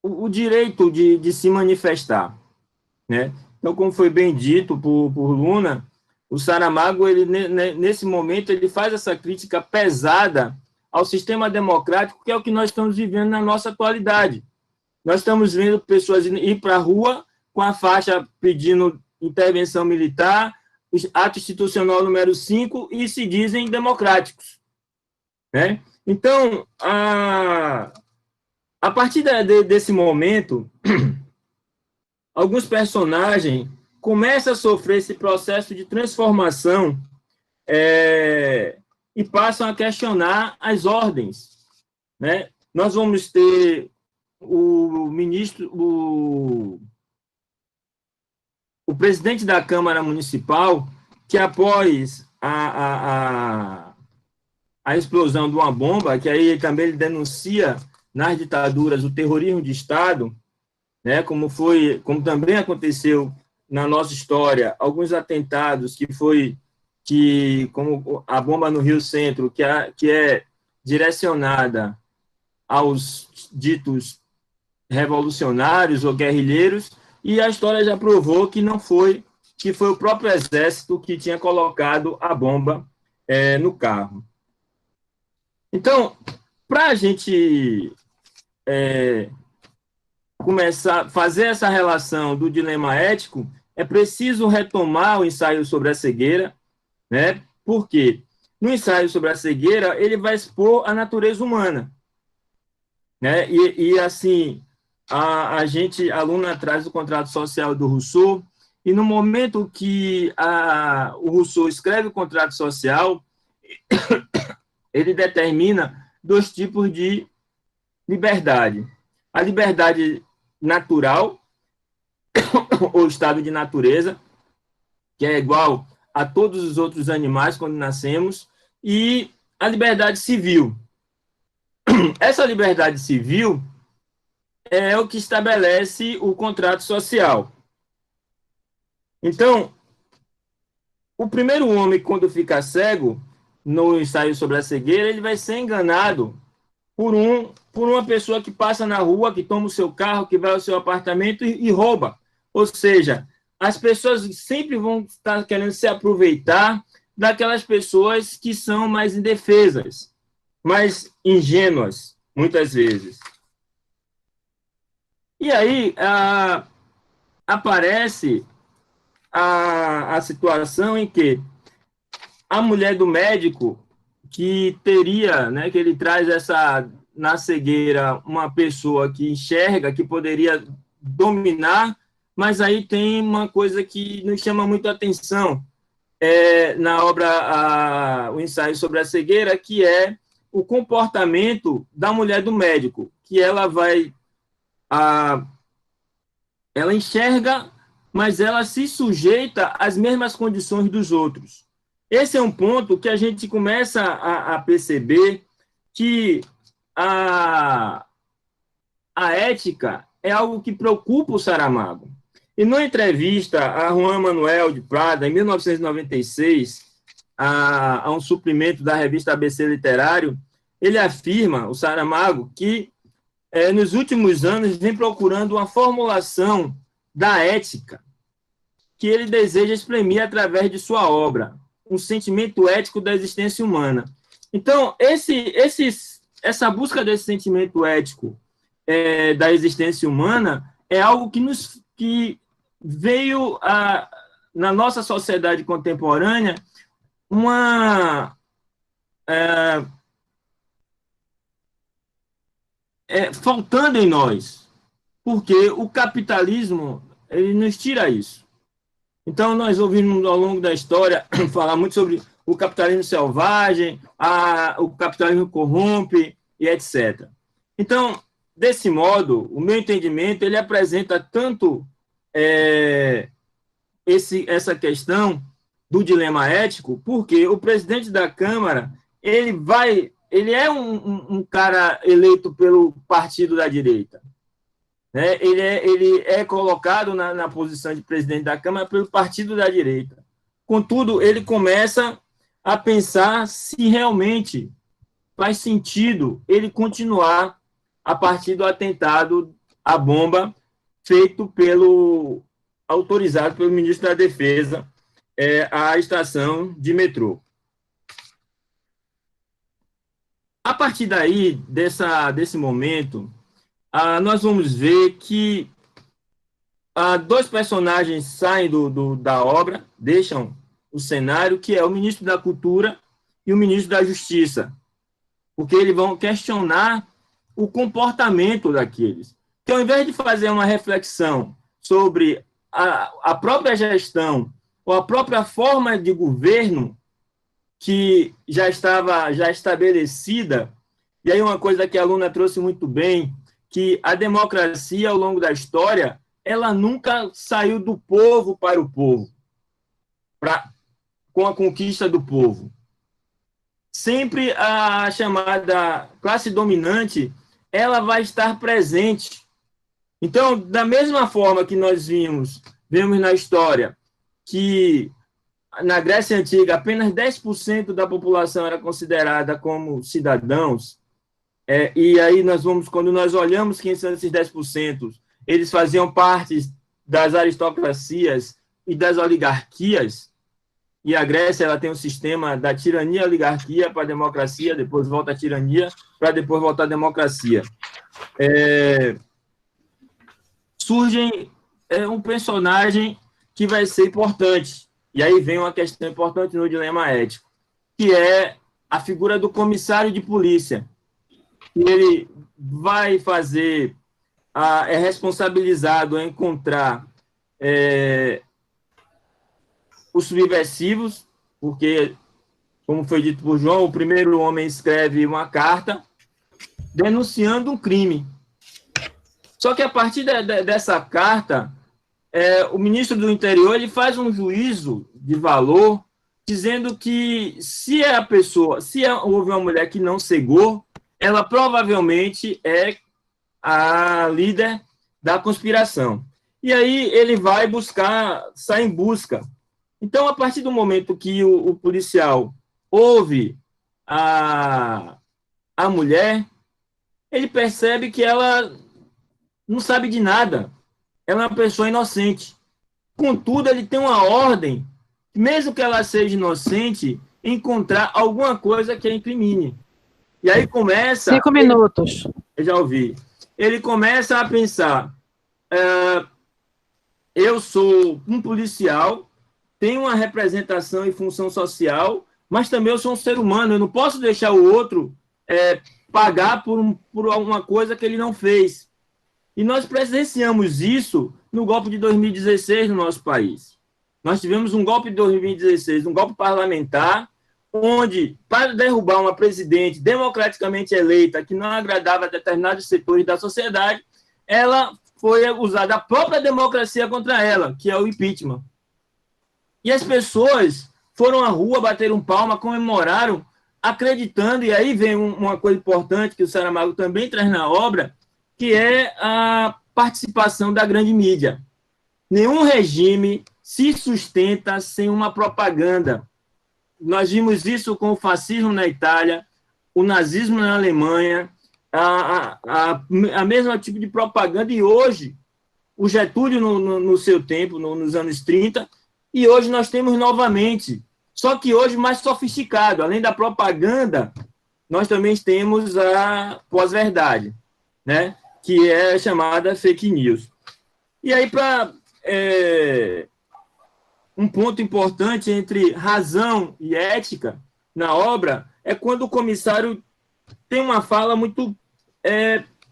o direito de se manifestar, né? Então, como foi bem dito por Luna, o Saramago, nesse momento, ele faz essa crítica pesada ao sistema democrático, que é o que nós estamos vivendo na nossa atualidade. Nós estamos vendo pessoas ir para a rua com a faixa pedindo intervenção militar, ato institucional número 5, e se dizem democráticos, né? Então, a partir desse momento, alguns personagens começam a sofrer esse processo de transformação e passam a questionar as ordens, né? Nós vamos ter o presidente da Câmara Municipal, que após a explosão de uma bomba, que aí também ele denuncia nas ditaduras o terrorismo de Estado, né, como também aconteceu na nossa história, alguns atentados como a bomba no Rio Centro, que é direcionada aos ditos revolucionários ou guerrilheiros, e a história já provou que não foi, que foi o próprio exército que tinha colocado a bomba no carro. Então, para a gente começar a fazer essa relação do dilema ético, é preciso retomar o ensaio sobre a cegueira, né? Porque no ensaio sobre a cegueira, ele vai expor a natureza humana, né? E assim, a aluna traz o contrato social do Rousseau, e no momento que o Rousseau escreve o contrato social, ele determina 2 tipos de liberdade. A liberdade natural, ou estado de natureza, que é igual a todos os outros animais quando nascemos, e a liberdade civil. Essa liberdade civil é o que estabelece o contrato social. Então, o primeiro homem, quando fica cego, no ensaio sobre a cegueira, ele vai ser enganado por uma pessoa que passa na rua, que toma o seu carro, que vai ao seu apartamento e rouba. Ou seja, as pessoas sempre vão estar querendo se aproveitar daquelas pessoas que são mais indefesas, mais ingênuas, muitas vezes. E aí aparece a situação em que a mulher do médico, que teria, né, que ele traz na cegueira, uma pessoa que enxerga, que poderia dominar, mas aí tem uma coisa que nos chama muito a atenção na obra O Ensaio sobre a Cegueira, que é o comportamento da mulher do médico, que ela enxerga, mas ela se sujeita às mesmas condições dos outros. Esse é um ponto que a gente começa a perceber que a ética é algo que preocupa o Saramago. E numa entrevista a Juan Manuel de Prada, em 1996, a um suplemento da revista ABC Literário, ele afirma, o Saramago, que nos últimos anos vem procurando uma formulação da ética que ele deseja exprimir através de sua obra, um sentimento ético da existência humana. Então, essa busca desse sentimento ético da existência humana é algo que veio na nossa sociedade contemporânea faltando em nós, porque o capitalismo ele nos tira isso. Então, nós ouvimos ao longo da história falar muito sobre o capitalismo selvagem, o capitalismo corrompe e etc. Então, desse modo, o meu entendimento, ele apresenta tanto essa questão do dilema ético, porque o presidente da Câmara, ele é um cara eleito pelo partido da direita. Né? Ele é colocado na posição de presidente da Câmara pelo partido da direita. Contudo, ele começa a pensar se realmente faz sentido ele continuar a partir do atentado à bomba autorizado pelo ministro da Defesa à estação de metrô. A partir daí, desse momento, nós vamos ver que dois personagens saem da obra, deixam o cenário, que é o ministro da Cultura e o ministro da Justiça, porque eles vão questionar o comportamento daqueles. Que ao invés de fazer uma reflexão sobre a própria gestão ou a própria forma de governo que já estava estabelecida, e aí uma coisa que a aluna trouxe muito bem, que a democracia ao longo da história, ela nunca saiu do povo para o povo, com a conquista do povo. Sempre a chamada classe dominante, ela vai estar presente. Então, da mesma forma que nós vemos na história que na Grécia Antiga apenas 10% da população era considerada como cidadãos, e aí quando nós olhamos quem são esses 10%, eles faziam parte das aristocracias e das oligarquias, e a Grécia ela tem um sistema da tirania, oligarquia para a democracia, depois volta a tirania, para depois voltar à democracia. Surge um personagem que vai ser importante, e aí vem uma questão importante no dilema ético, que é a figura do comissário de polícia. Ele vai fazer, é responsabilizado a encontrar os subversivos, porque, como foi dito por João, o primeiro homem escreve uma carta denunciando um crime. Só que a partir dessa carta, o ministro do Interior ele faz um juízo de valor, dizendo que se houve uma mulher que não cegou, ela provavelmente é a líder da conspiração. E aí ele vai sai em busca. Então, a partir do momento que o policial ouve a mulher, ele percebe que ela não sabe de nada. Ela é uma pessoa inocente. Contudo, ele tem uma ordem, mesmo que ela seja inocente, encontrar alguma coisa que a incrimine. E aí começa... 5 minutos. Eu já ouvi. Ele começa a pensar, eu sou um policial, tenho uma representação e função social, mas também eu sou um ser humano, eu não posso deixar o outro pagar por alguma coisa que ele não fez. E nós presenciamos isso no golpe de 2016 no nosso país. Nós tivemos um golpe de 2016, um golpe parlamentar, onde, para derrubar uma presidente democraticamente eleita que não agradava a determinados setores da sociedade, ela foi usada a própria democracia contra ela, que é o impeachment. E as pessoas foram à rua, bateram palma, comemoraram, acreditando, e aí vem uma coisa importante que o Saramago também traz na obra, que é a participação da grande mídia. Nenhum regime se sustenta sem uma propaganda. Nós vimos isso com o fascismo na Itália, o nazismo na Alemanha, a mesma tipo de propaganda, e hoje, o Getúlio no seu tempo, nos anos 30, e hoje nós temos novamente, só que hoje mais sofisticado. Além da propaganda, nós também temos a pós-verdade, né? Que é chamada fake news. E aí, um ponto importante entre razão e ética na obra é quando o comissário tem uma fala muito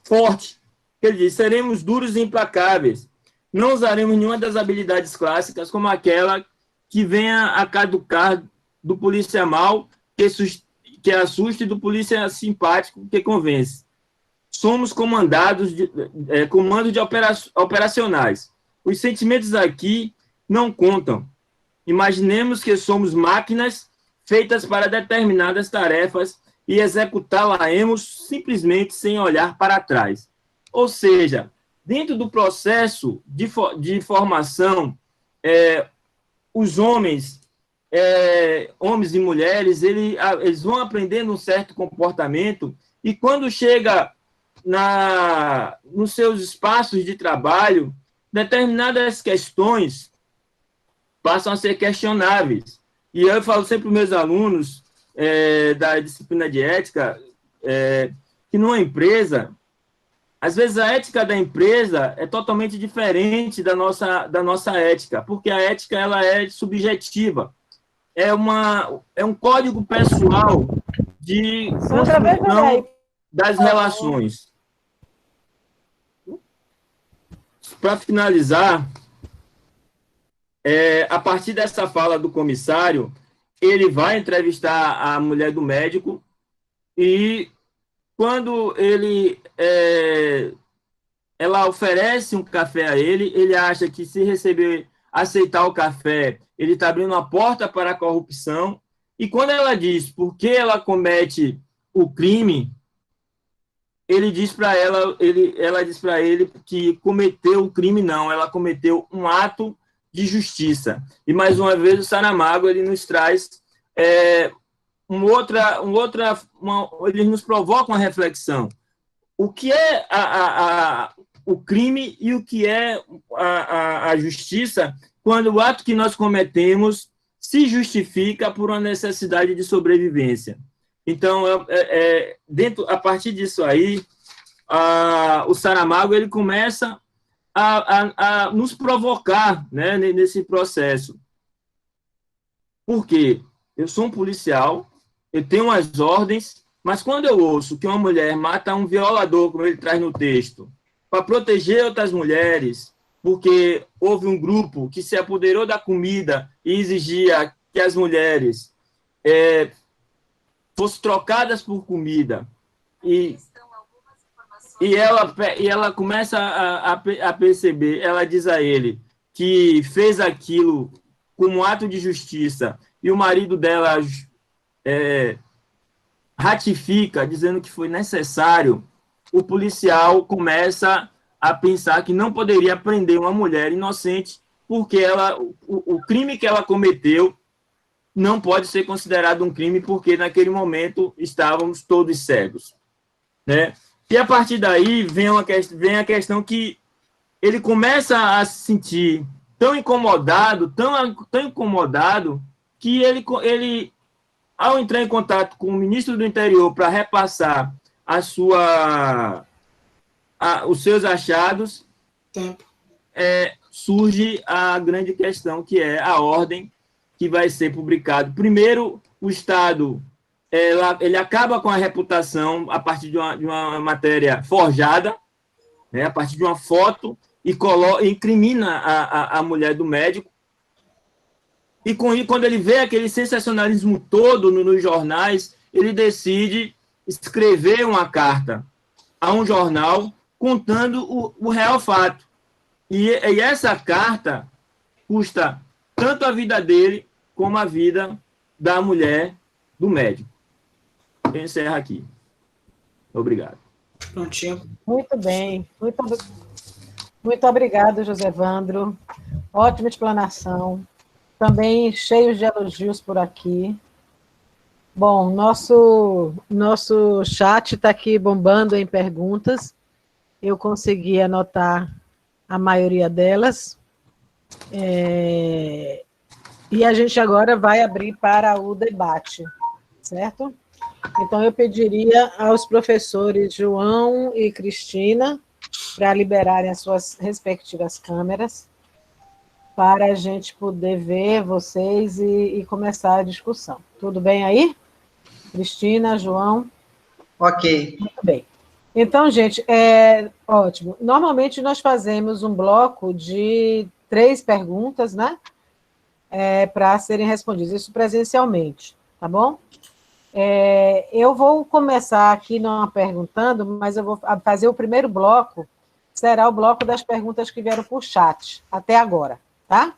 forte. Ele diz: seremos duros e implacáveis. Não usaremos nenhuma das habilidades clássicas, como aquela que venha a caducar do polícia mau, que assusta, e do polícia simpático, que convence. Somos comandos de operacionais. Os sentimentos aqui não contam. Imaginemos que somos máquinas feitas para determinadas tarefas e executá-las simplesmente sem olhar para trás. Ou seja, dentro do processo de formação, os homens e mulheres, eles vão aprendendo um certo comportamento, e quando chega nos seus espaços de trabalho, determinadas questões passam a ser questionáveis. E eu falo sempre para os meus alunos da disciplina de ética, que numa empresa, às vezes a ética da empresa é totalmente diferente da nossa ética, porque a ética ela é subjetiva, é um código pessoal de construção das relações. Para finalizar, a partir dessa fala do comissário, ele vai entrevistar a mulher do médico e quando ela oferece um café a ele, ele acha que se aceitar o café, ele está abrindo a porta para a corrupção. E quando ela diz por que ela comete o crime, ela diz para ele que cometeu o crime não, ela cometeu um ato de justiça. E mais uma vez o Saramago ele nos traz ele nos provoca uma reflexão. O que é o crime e o que é a justiça quando o ato que nós cometemos se justifica por uma necessidade de sobrevivência. Então, a partir disso aí, o Saramago ele começa a nos provocar, né, nesse processo. Por quê? Eu sou um policial, eu tenho as ordens, mas quando eu ouço que uma mulher mata um violador, como ele traz no texto, para proteger outras mulheres, porque houve um grupo que se apoderou da comida e exigia que as mulheres fossem trocadas por comida, e ela começa a perceber, ela diz a ele que fez aquilo como um ato de justiça, e o marido dela ratifica, dizendo que foi necessário, o policial começa a pensar que não poderia prender uma mulher inocente, porque o crime que ela cometeu não pode ser considerado um crime, porque naquele momento estávamos todos cegos, né? E a partir daí vem a questão que ele começa a se sentir tão incomodado, que ele, ao entrar em contato com o ministro do Interior para repassar os seus achados, surge a grande questão, que é a ordem que vai ser publicada. Primeiro, o Estado ele acaba com a reputação a partir de uma matéria forjada, né, a partir de uma foto, e incrimina a mulher do médico. E quando ele vê aquele sensacionalismo todo nos jornais, ele decide escrever uma carta a um jornal contando o real fato. E essa carta custa tanto a vida dele como a vida da mulher do médico. Eu encerro aqui. Obrigado. Prontinho. Muito bem. Muito obrigado, José Evandro. Ótima explanação. Também cheios de elogios por aqui. Bom, nosso chat está aqui bombando em perguntas. Eu consegui anotar a maioria delas. E a gente agora vai abrir para o debate, certo? Então, eu pediria aos professores João e Cristina para liberarem as suas respectivas câmeras, para a gente poder ver vocês e começar a discussão. Tudo bem aí? Cristina, João? Ok. Muito bem. Então, gente, ótimo. Normalmente, nós fazemos um bloco de 3 perguntas, né? Para serem respondidas, isso presencialmente, tá bom? Eu vou começar aqui não perguntando, mas eu vou fazer o primeiro bloco, será o bloco das perguntas que vieram por chat, até agora, tá?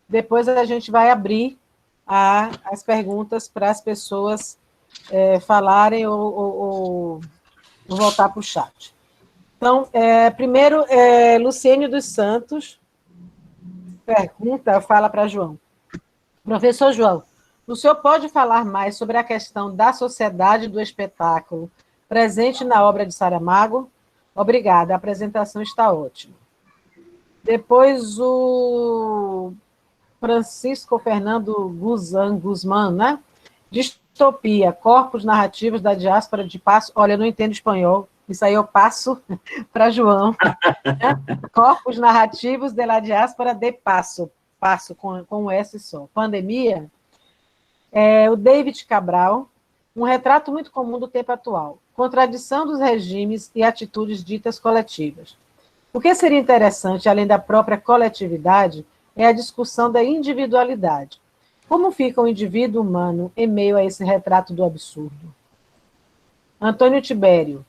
Depois a gente vai abrir as perguntas para as pessoas falarem ou voltar para o chat. Então, primeiro, Luciene dos Santos fala para João. Professor João, o senhor pode falar mais sobre a questão da sociedade do espetáculo presente na obra de Saramago? Obrigada, a apresentação está ótima. Depois o Francisco Fernando Guzmán, né? Distopia, corpos narrativos da diáspora de Passo. Olha, eu não entendo espanhol, isso aí eu passo para João. Né? Corpos narrativos da diáspora de Passo, Passo com um S só. Pandemia, o David Cabral, um retrato muito comum do tempo atual. Contradição dos regimes e atitudes ditas coletivas. O que seria interessante, além da própria coletividade, é a discussão da individualidade. Como fica o indivíduo humano em meio a esse retrato do absurdo? Antônio Tibério.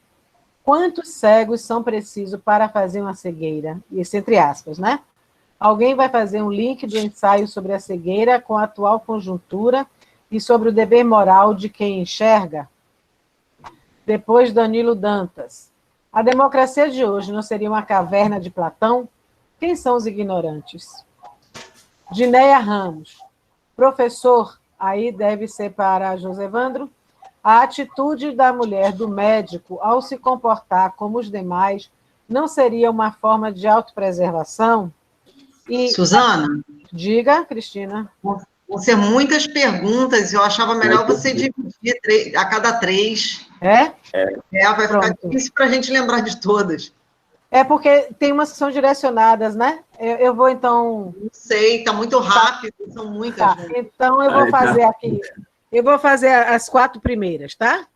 Quantos cegos são precisos para fazer uma cegueira? Isso entre aspas, né? Alguém vai fazer um link do ensaio sobre a cegueira com a atual conjuntura e sobre o dever moral de quem enxerga? Depois, Danilo Dantas. A democracia de hoje não seria uma caverna de Platão? Quem são os ignorantes? Dinéia Ramos. Professor, aí deve ser para Josevandro, a atitude da mulher, do médico, ao se comportar como os demais, não seria uma forma de autopreservação? E... Suzana? Diga, Cristina. Vão ser muitas perguntas, eu achava melhor você dividir a cada 3. É? Vai ficar difícil para a gente lembrar de todas. É porque tem umas que são direcionadas, né? Eu vou, então... Não sei, está muito rápido, são muitas. Tá, então eu vou fazer aqui... Eu vou fazer as 4 primeiras, tá?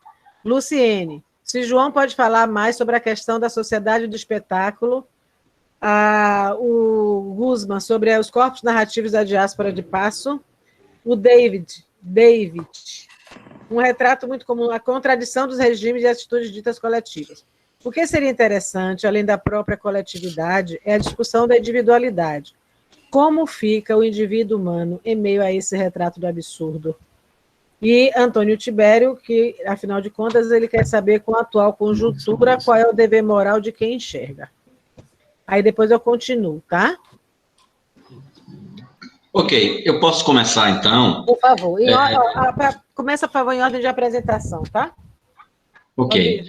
Luciene, se João pode falar mais sobre a questão da sociedade do espetáculo, o Guzman sobre os corpos narrativos da diáspora de Passo, o David, um retrato muito comum, a contradição dos regimes e atitudes ditas coletivas. O que seria interessante, além da própria coletividade, é a discussão da individualidade. Como fica o indivíduo humano em meio a esse retrato do absurdo? E Antônio Tibério, que, afinal de contas, ele quer saber, com a atual conjuntura, qual é o dever moral de quem enxerga. Aí depois eu continuo, tá? Ok, eu posso começar, então? Por favor. Começa, por favor, em ordem de apresentação, tá? Ok.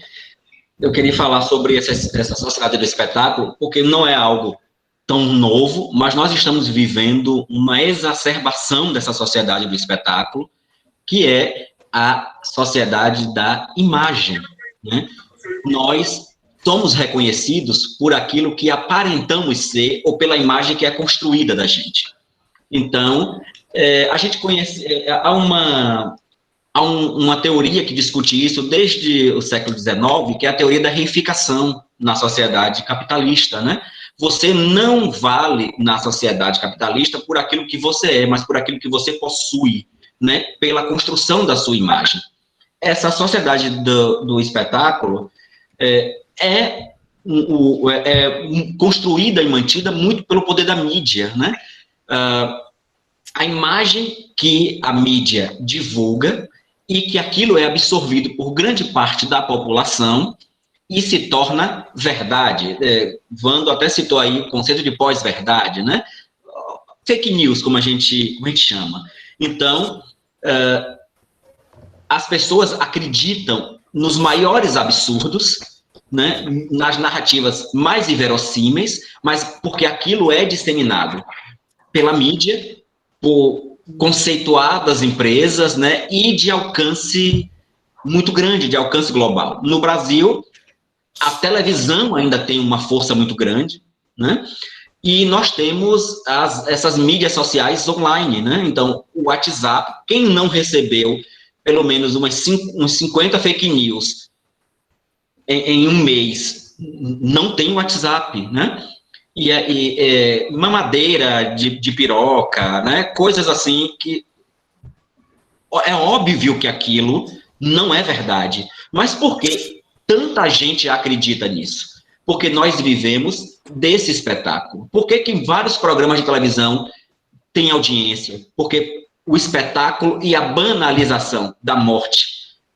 Eu queria falar sobre essa sociedade do espetáculo, porque não é algo tão novo, mas nós estamos vivendo uma exacerbação dessa sociedade do espetáculo, que é a sociedade da imagem, né? Nós somos reconhecidos por aquilo que aparentamos ser ou pela imagem que é construída da gente. Então, a gente conhece... Há uma teoria que discute isso desde o século XIX, que é a teoria da reificação na sociedade capitalista, né? Você não vale na sociedade capitalista por aquilo que você é, mas por aquilo que você possui, né, pela construção da sua imagem. Essa sociedade do espetáculo é construída e mantida muito pelo poder da mídia, né? A imagem que a mídia divulga e que aquilo é absorvido por grande parte da população e se torna verdade. Vando até citou aí o conceito de pós-verdade, né? Fake news, como a gente chama. Então, as pessoas acreditam nos maiores absurdos, né, nas narrativas mais inverossímeis, mas porque aquilo é disseminado pela mídia, por conceituadas empresas, né, e de alcance muito grande, de alcance global. No Brasil, a televisão ainda tem uma força muito grande, né? E nós temos essas mídias sociais online, né? Então, o WhatsApp, quem não recebeu pelo menos uns 50 fake news em um mês, não tem WhatsApp, né? E mamadeira de piroca, né? Coisas assim que... É óbvio que aquilo não é verdade. Mas por que tanta gente acredita nisso? Porque nós vivemos desse espetáculo. Por que em vários programas de televisão tem audiência? Porque o espetáculo e a banalização da morte,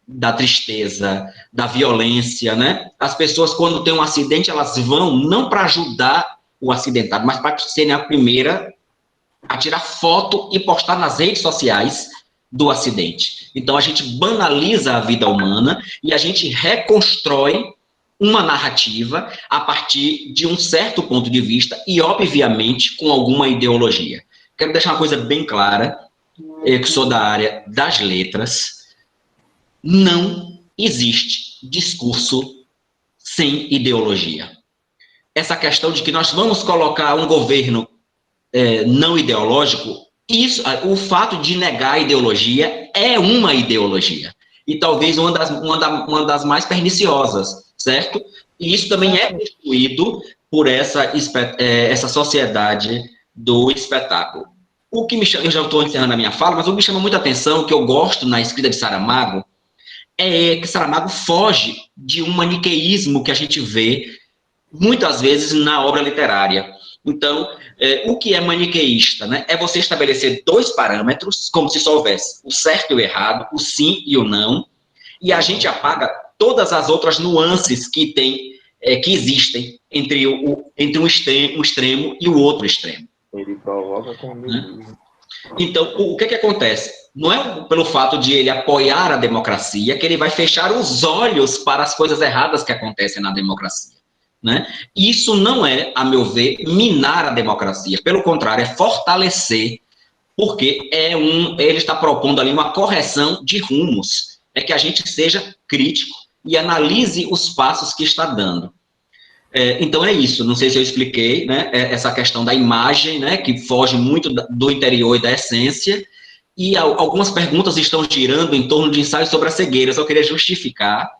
da tristeza, da violência, né? As pessoas, quando tem um acidente, elas vão não para ajudar o acidentado, mas para serem a primeira a tirar foto e postar nas redes sociais do acidente. Então, a gente banaliza a vida humana e a gente reconstrói uma narrativa a partir de um certo ponto de vista e, obviamente, com alguma ideologia. Quero deixar uma coisa bem clara, eu que sou da área das letras, Não existe discurso sem ideologia. Essa questão de que nós vamos colocar um governo não ideológico, o fato de negar a ideologia é uma ideologia. E talvez uma das mais perniciosas, certo? E isso também é construído por essa sociedade do espetáculo. O que me chama, eu já estou encerrando a minha fala, mas o que me chama muita atenção, que eu gosto na escrita de Saramago, é que Saramago foge de um maniqueísmo que a gente vê muitas vezes na obra literária. Então, o que é maniqueísta, né? É você estabelecer dois parâmetros, como se só houvesse o certo e o errado, o sim e o não, e a gente apaga todas as outras nuances que existem entre um extremo e o outro extremo. Ele provoca como... Então, o que acontece? Não é pelo fato de ele apoiar a democracia que ele vai fechar os olhos para as coisas erradas que acontecem na democracia, né? Isso não é, a meu ver, minar a democracia. Pelo contrário, é fortalecer, porque ele está propondo ali uma correção de rumos. É que a gente seja crítico e analise os passos que está dando. Então é isso, não sei se eu expliquei, né, essa questão da imagem, né, que foge muito do interior e da essência, e algumas perguntas estão girando em torno de ensaios sobre a cegueira. Eu só queria justificar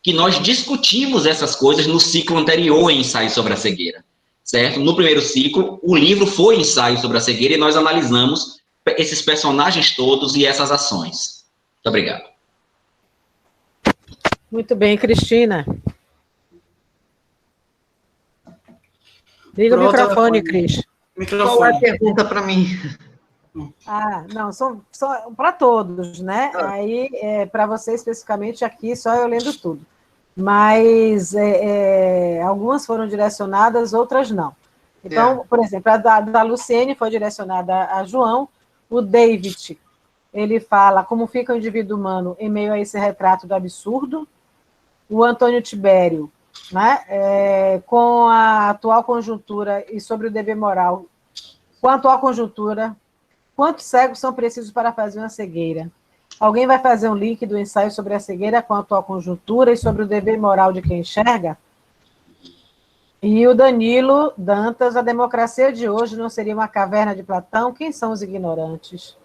que nós discutimos essas coisas no ciclo anterior em ensaios sobre a cegueira, certo? No primeiro ciclo, o livro foi ensaio sobre a cegueira e nós analisamos esses personagens todos e essas ações. Muito obrigado. Muito bem, Cristina. Liga o microfone, Cris. Qual é a pergunta para mim? Não, são para todos, né? Aí, para você especificamente aqui, só eu lendo tudo. Mas algumas foram direcionadas, outras não. Então, por exemplo, a da Luciene foi direcionada a João. O David, ele fala como fica o indivíduo humano em meio a esse retrato do absurdo. O Antônio Tibério, né, com a atual conjuntura e sobre o dever moral, com a atual conjuntura, quantos cegos são precisos para fazer uma cegueira? Alguém vai fazer um link do ensaio sobre a cegueira com a atual conjuntura e sobre o dever moral de quem enxerga? E o Danilo Dantas, a democracia de hoje não seria uma caverna de Platão? Quem são os ignorantes?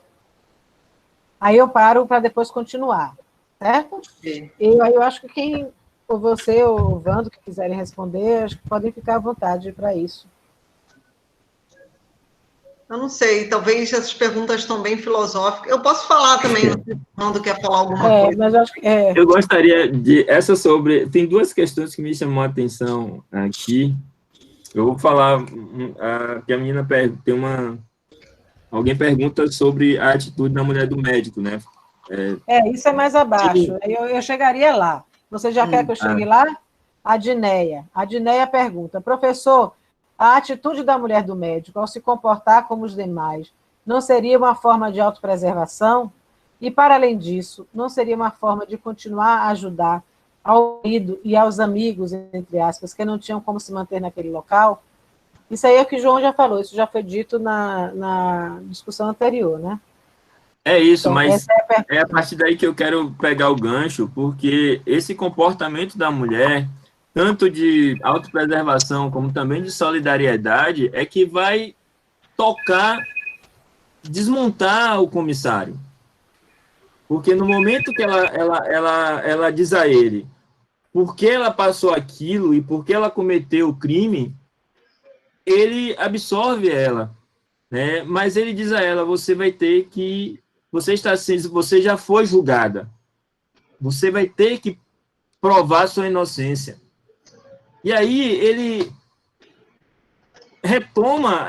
Aí eu paro para depois continuar, certo? Sim. E aí eu acho que quem... ou você ou o Vando, que quiserem responder, acho que podem ficar à vontade para isso. Eu não sei, talvez essas perguntas estão bem filosóficas. Eu posso falar também, se o Vando quer falar alguma coisa. Mas eu acho que Eu gostaria de... Tem duas questões que me chamam a atenção aqui. Eu vou falar que a menina tem uma... Alguém pergunta sobre a atitude da mulher do médico, né? Isso é mais abaixo. Eu chegaria lá. Você já quer que eu chegue lá? A Dineia. A Dineia pergunta, professor, a atitude da mulher do médico ao se comportar como os demais não seria uma forma de autopreservação? E, para além disso, não seria uma forma de continuar a ajudar ao marido e aos amigos, entre aspas, que não tinham como se manter naquele local? Isso aí é o que o João já falou, isso já foi dito na discussão anterior, né? É isso, Então, mas é a partir daí que eu quero pegar o gancho, porque esse comportamento da mulher, tanto de autopreservação como também de solidariedade, é que vai desmontar o comissário. Porque no momento que ela diz a ele por que ela passou aquilo e por que ela cometeu o crime, ele absorve ela, né? Mas ele diz a ela, você já foi julgada. Você vai ter que provar sua inocência. E aí ele retoma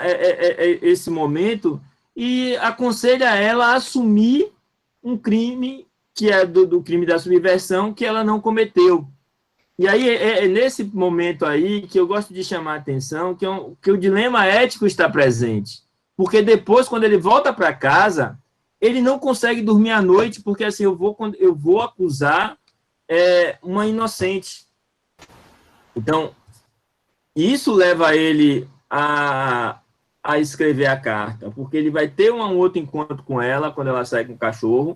esse momento e aconselha ela a assumir um crime que é do crime da subversão que ela não cometeu. E aí é nesse momento aí que eu gosto de chamar a atenção que o dilema ético está presente. Porque depois, quando ele volta para casa, ele não consegue dormir à noite, porque assim, eu vou acusar uma inocente. Então, isso leva ele a escrever a carta, porque ele vai ter um outro encontro com ela, quando ela sai com o cachorro,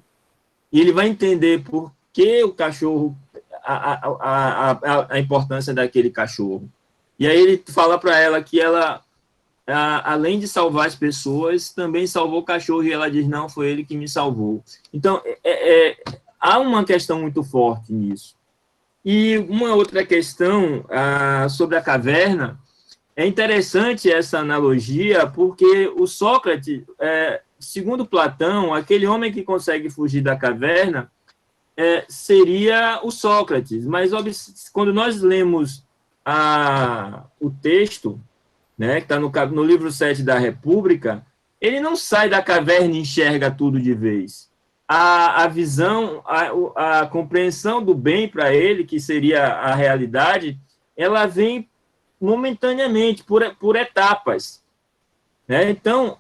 e ele vai entender por que o cachorro, a importância daquele cachorro. E aí ele fala para ela que ela, além de salvar as pessoas, também salvou o cachorro, e ela diz, não, foi ele que me salvou. Então, há uma questão muito forte nisso. E uma outra questão sobre a caverna, é interessante essa analogia, porque o Sócrates, segundo Platão, aquele homem que consegue fugir da caverna seria o Sócrates. Mas quando nós lemos o texto, né, que está no livro 7 da República, ele não sai da caverna e enxerga tudo de vez. A visão, a compreensão do bem para ele, que seria a realidade, ela vem momentaneamente, por etapas. Né? Então,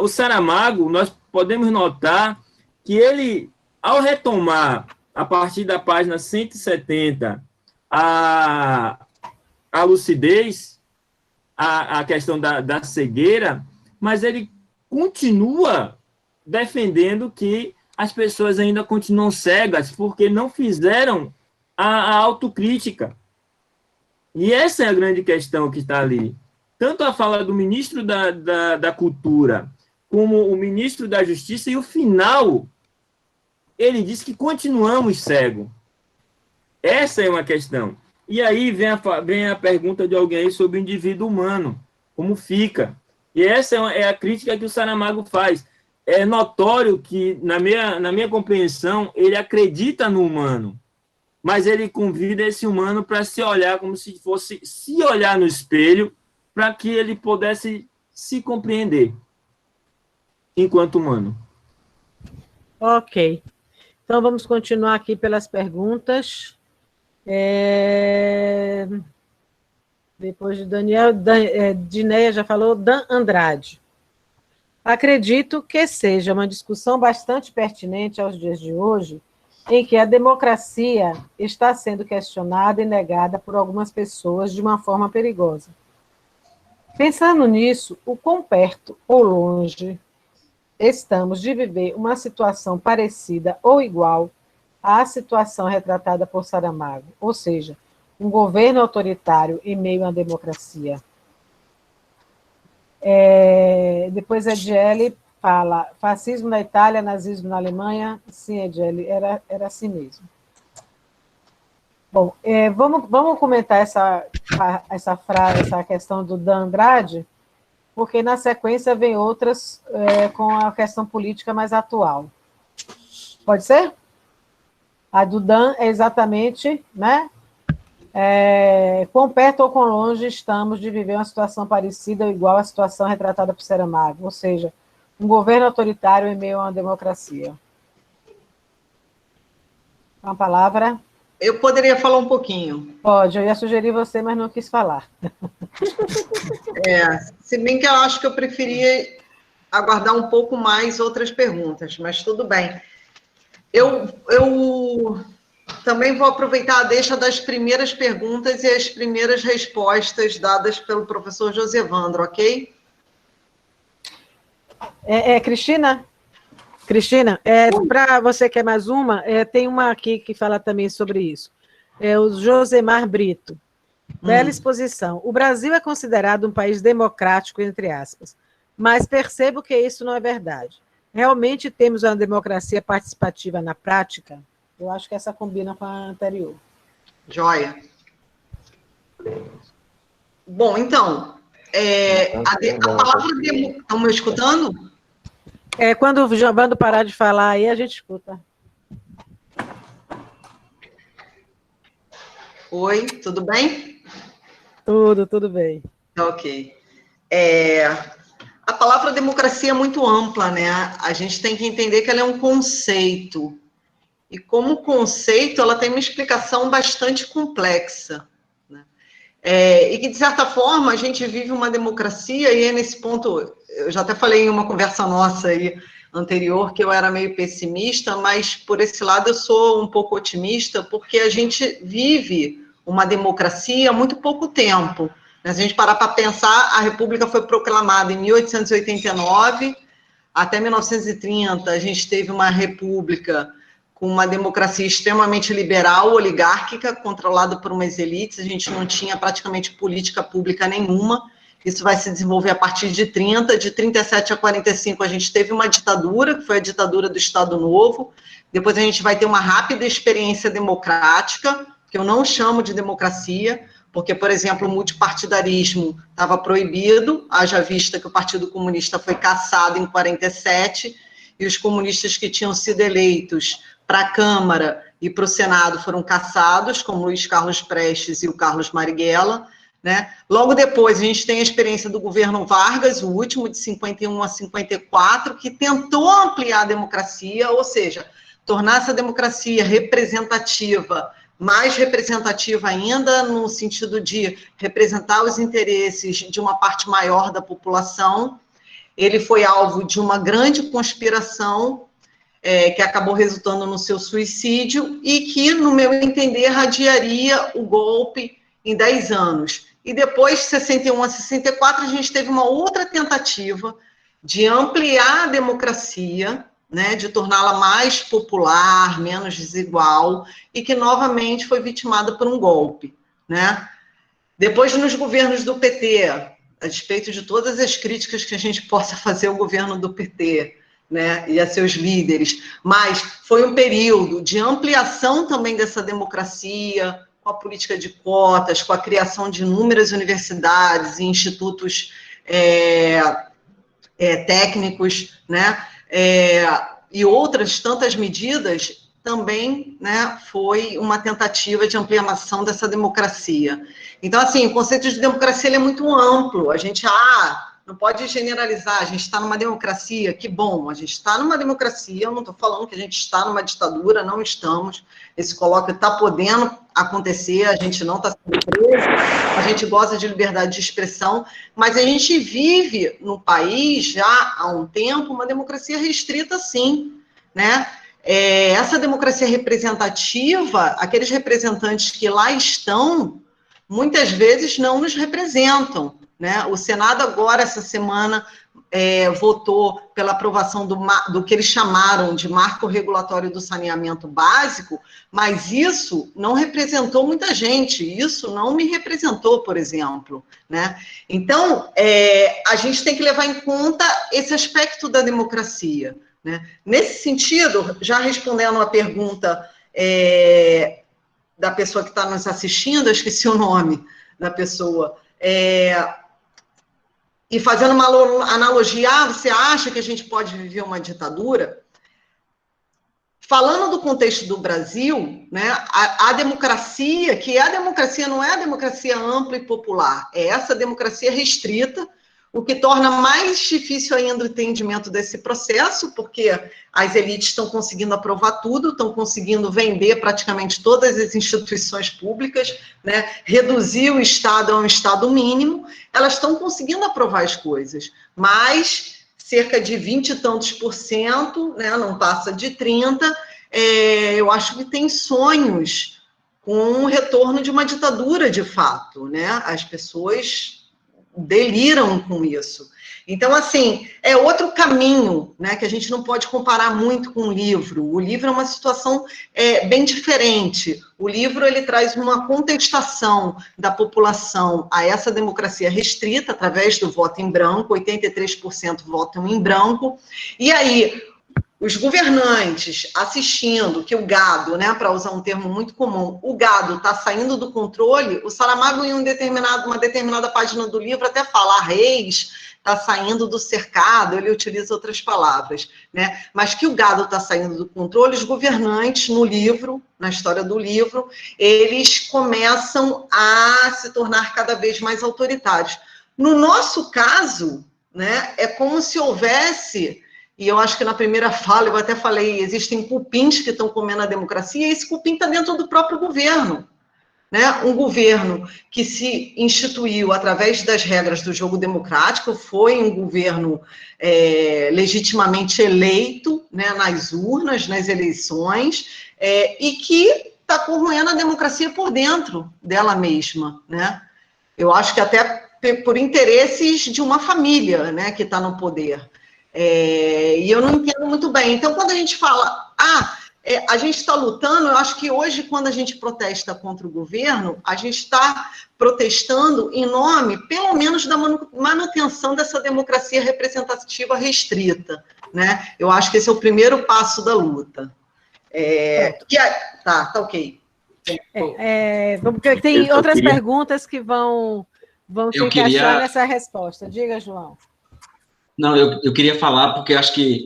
o Saramago, nós podemos notar que ele, ao retomar, a partir da página 170, a lucidez, a questão da cegueira, mas ele continua defendendo que as pessoas ainda continuam cegas porque não fizeram a autocrítica. E essa é a grande questão que está ali. Tanto a fala do ministro da Cultura, como o ministro da Justiça, e o final, ele diz que continuamos cegos. Essa é uma questão. E aí vem a pergunta de alguém sobre o indivíduo humano, como fica. E essa é a crítica que o Saramago faz. É notório que, na minha compreensão, ele acredita no humano, mas ele convida esse humano para se olhar como se fosse se olhar no espelho, para que ele pudesse se compreender enquanto humano. Ok. Então, vamos continuar aqui pelas perguntas. Depois de Daniel, Dineia já falou, Dan Andrade. Acredito que seja uma discussão bastante pertinente aos dias de hoje, em que a democracia está sendo questionada e negada por algumas pessoas de uma forma perigosa. Pensando nisso, o quão perto ou longe estamos de viver uma situação parecida ou igual à situação retratada por Saramago, ou seja, um governo autoritário em meio à democracia. Depois a Ediele fala, fascismo na Itália, nazismo na Alemanha. Sim, Ediele, era assim mesmo. Bom, vamos comentar essa questão do Dan Andrade, porque na sequência vem outras com a questão política mais atual. Pode ser? A do Dan é exatamente, né? Quão perto ou quão longe estamos de viver uma situação parecida ou igual à situação retratada por Saramago, ou seja, um governo autoritário em meio a uma democracia. Uma palavra? Eu poderia falar um pouquinho. Pode, eu ia sugerir você, mas não quis falar. Se bem que eu acho que eu preferia aguardar um pouco mais outras perguntas, mas tudo bem. Eu também vou aproveitar a deixa das primeiras perguntas e as primeiras respostas dadas pelo professor Josevandro, ok? Cristina? Cristina, para você que é mais uma, tem uma aqui que fala também sobre isso. O Josemar Brito. Bela exposição. O Brasil é considerado um país democrático, entre aspas, mas percebo que isso não é verdade. Realmente temos uma democracia participativa na prática? Eu acho que essa combina com a anterior. Joia. Bom, então, a palavra... Estão me escutando? Quando o Giovando parar de falar, aí a gente escuta. Oi, tudo bem? Tudo bem. Ok. A palavra democracia é muito ampla, né? A gente tem que entender que ela é um conceito. E como conceito, ela tem uma explicação bastante complexa. Né? E que, de certa forma, a gente vive uma democracia, e nesse ponto, eu já até falei em uma conversa nossa aí anterior, que eu era meio pessimista, mas, por esse lado, eu sou um pouco otimista, porque a gente vive uma democracia há muito pouco tempo. Se a gente parar para pensar, a República foi proclamada em 1889, até 1930 a gente teve uma república com uma democracia extremamente liberal, oligárquica, controlada por umas elites. A gente não tinha praticamente política pública nenhuma. Isso vai se desenvolver a partir de 30, de 37 a 45 a gente teve uma ditadura, que foi a ditadura do Estado Novo. Depois a gente vai ter uma rápida experiência democrática, que eu não chamo de democracia, porque, por exemplo, o multipartidarismo estava proibido, haja vista que o Partido Comunista foi cassado em 47, e os comunistas que tinham sido eleitos para a Câmara e para o Senado foram cassados, como Luiz Carlos Prestes e o Carlos Marighella, né? Logo depois, a gente tem a experiência do governo Vargas, o último, de 51 a 54, que tentou ampliar a democracia, ou seja, tornar essa democracia representativa, mais representativa ainda, no sentido de representar os interesses de uma parte maior da população. Ele foi alvo de uma grande conspiração, que acabou resultando no seu suicídio, e que, no meu entender, radiaria o golpe em 10 anos. E depois, de 61 a 64, a gente teve uma outra tentativa de ampliar a democracia, né, de torná-la mais popular, menos desigual, e que novamente foi vitimada por um golpe, né? Depois, nos governos do PT, a despeito de todas as críticas que a gente possa fazer ao governo do PT, né, e a seus líderes, mas foi um período de ampliação também dessa democracia, com a política de cotas, com a criação de inúmeras universidades e institutos técnicos, né, e outras tantas medidas, também, né, foi uma tentativa de ampliação dessa democracia. Então, assim, o conceito de democracia ele é muito amplo. A gente, não pode generalizar, a gente está numa democracia, que bom, a gente está numa democracia, eu não estou falando que a gente está numa ditadura, não estamos, esse colóquio está podendo acontecer, a gente não está sendo preso, a gente goza de liberdade de expressão, mas a gente vive no país, já há um tempo, uma democracia restrita, sim, né? Essa democracia representativa, aqueles representantes que lá estão, muitas vezes não nos representam, né? O Senado agora, essa semana, votou pela aprovação do que eles chamaram de marco regulatório do saneamento básico, mas isso não representou muita gente, isso não me representou, por exemplo, né? Então, a gente tem que levar em conta esse aspecto da democracia, né? Nesse sentido, já respondendo a pergunta da pessoa que está nos assistindo, eu esqueci o nome da pessoa, e fazendo uma analogia, você acha que a gente pode viver uma ditadura? Falando do contexto do Brasil, né, a democracia, que a democracia não é a democracia ampla e popular, é essa democracia restrita, o que torna mais difícil ainda o entendimento desse processo, porque as elites estão conseguindo aprovar tudo, estão conseguindo vender praticamente todas as instituições públicas, né, reduzir o Estado a um Estado mínimo, elas estão conseguindo aprovar as coisas, mas cerca de 20 e tantos %, né, não passa de 30%, eu acho que tem sonhos com o retorno de uma ditadura de fato, né, as pessoas deliram com isso. Então, assim, é outro caminho, né, que a gente não pode comparar muito com o livro. O livro é uma situação bem diferente. O livro, ele traz uma contestação da população a essa democracia restrita, através do voto em branco, 83% votam em branco, e aí os governantes assistindo que o gado, né, para usar um termo muito comum, o gado está saindo do controle. O Saramago, em uma determinada página do livro, até fala, a reis está saindo do cercado, ele utiliza outras palavras, né? Mas que o gado está saindo do controle, os governantes, no livro, na história do livro, eles começam a se tornar cada vez mais autoritários. No nosso caso, né, é como se houvesse... E eu acho que na primeira fala, eu até falei, existem cupins que estão comendo a democracia, e esse cupim está dentro do próprio governo, né? Um governo que se instituiu através das regras do jogo democrático, foi um governo legitimamente eleito, né, nas urnas, nas eleições, e que está corroendo a democracia por dentro dela mesma, né? Eu acho que até por interesses de uma família, né, que está no poder. E eu não entendo muito bem. Então, quando a gente fala, a gente está lutando, eu acho que hoje, quando a gente protesta contra o governo, a gente está protestando em nome, pelo menos, da manutenção dessa democracia representativa restrita, né? Eu acho que esse é o primeiro passo da luta. Tá ok. Porque tem outras perguntas que vão se encaixar nessa resposta. Diga, João. Não, eu queria falar, porque acho que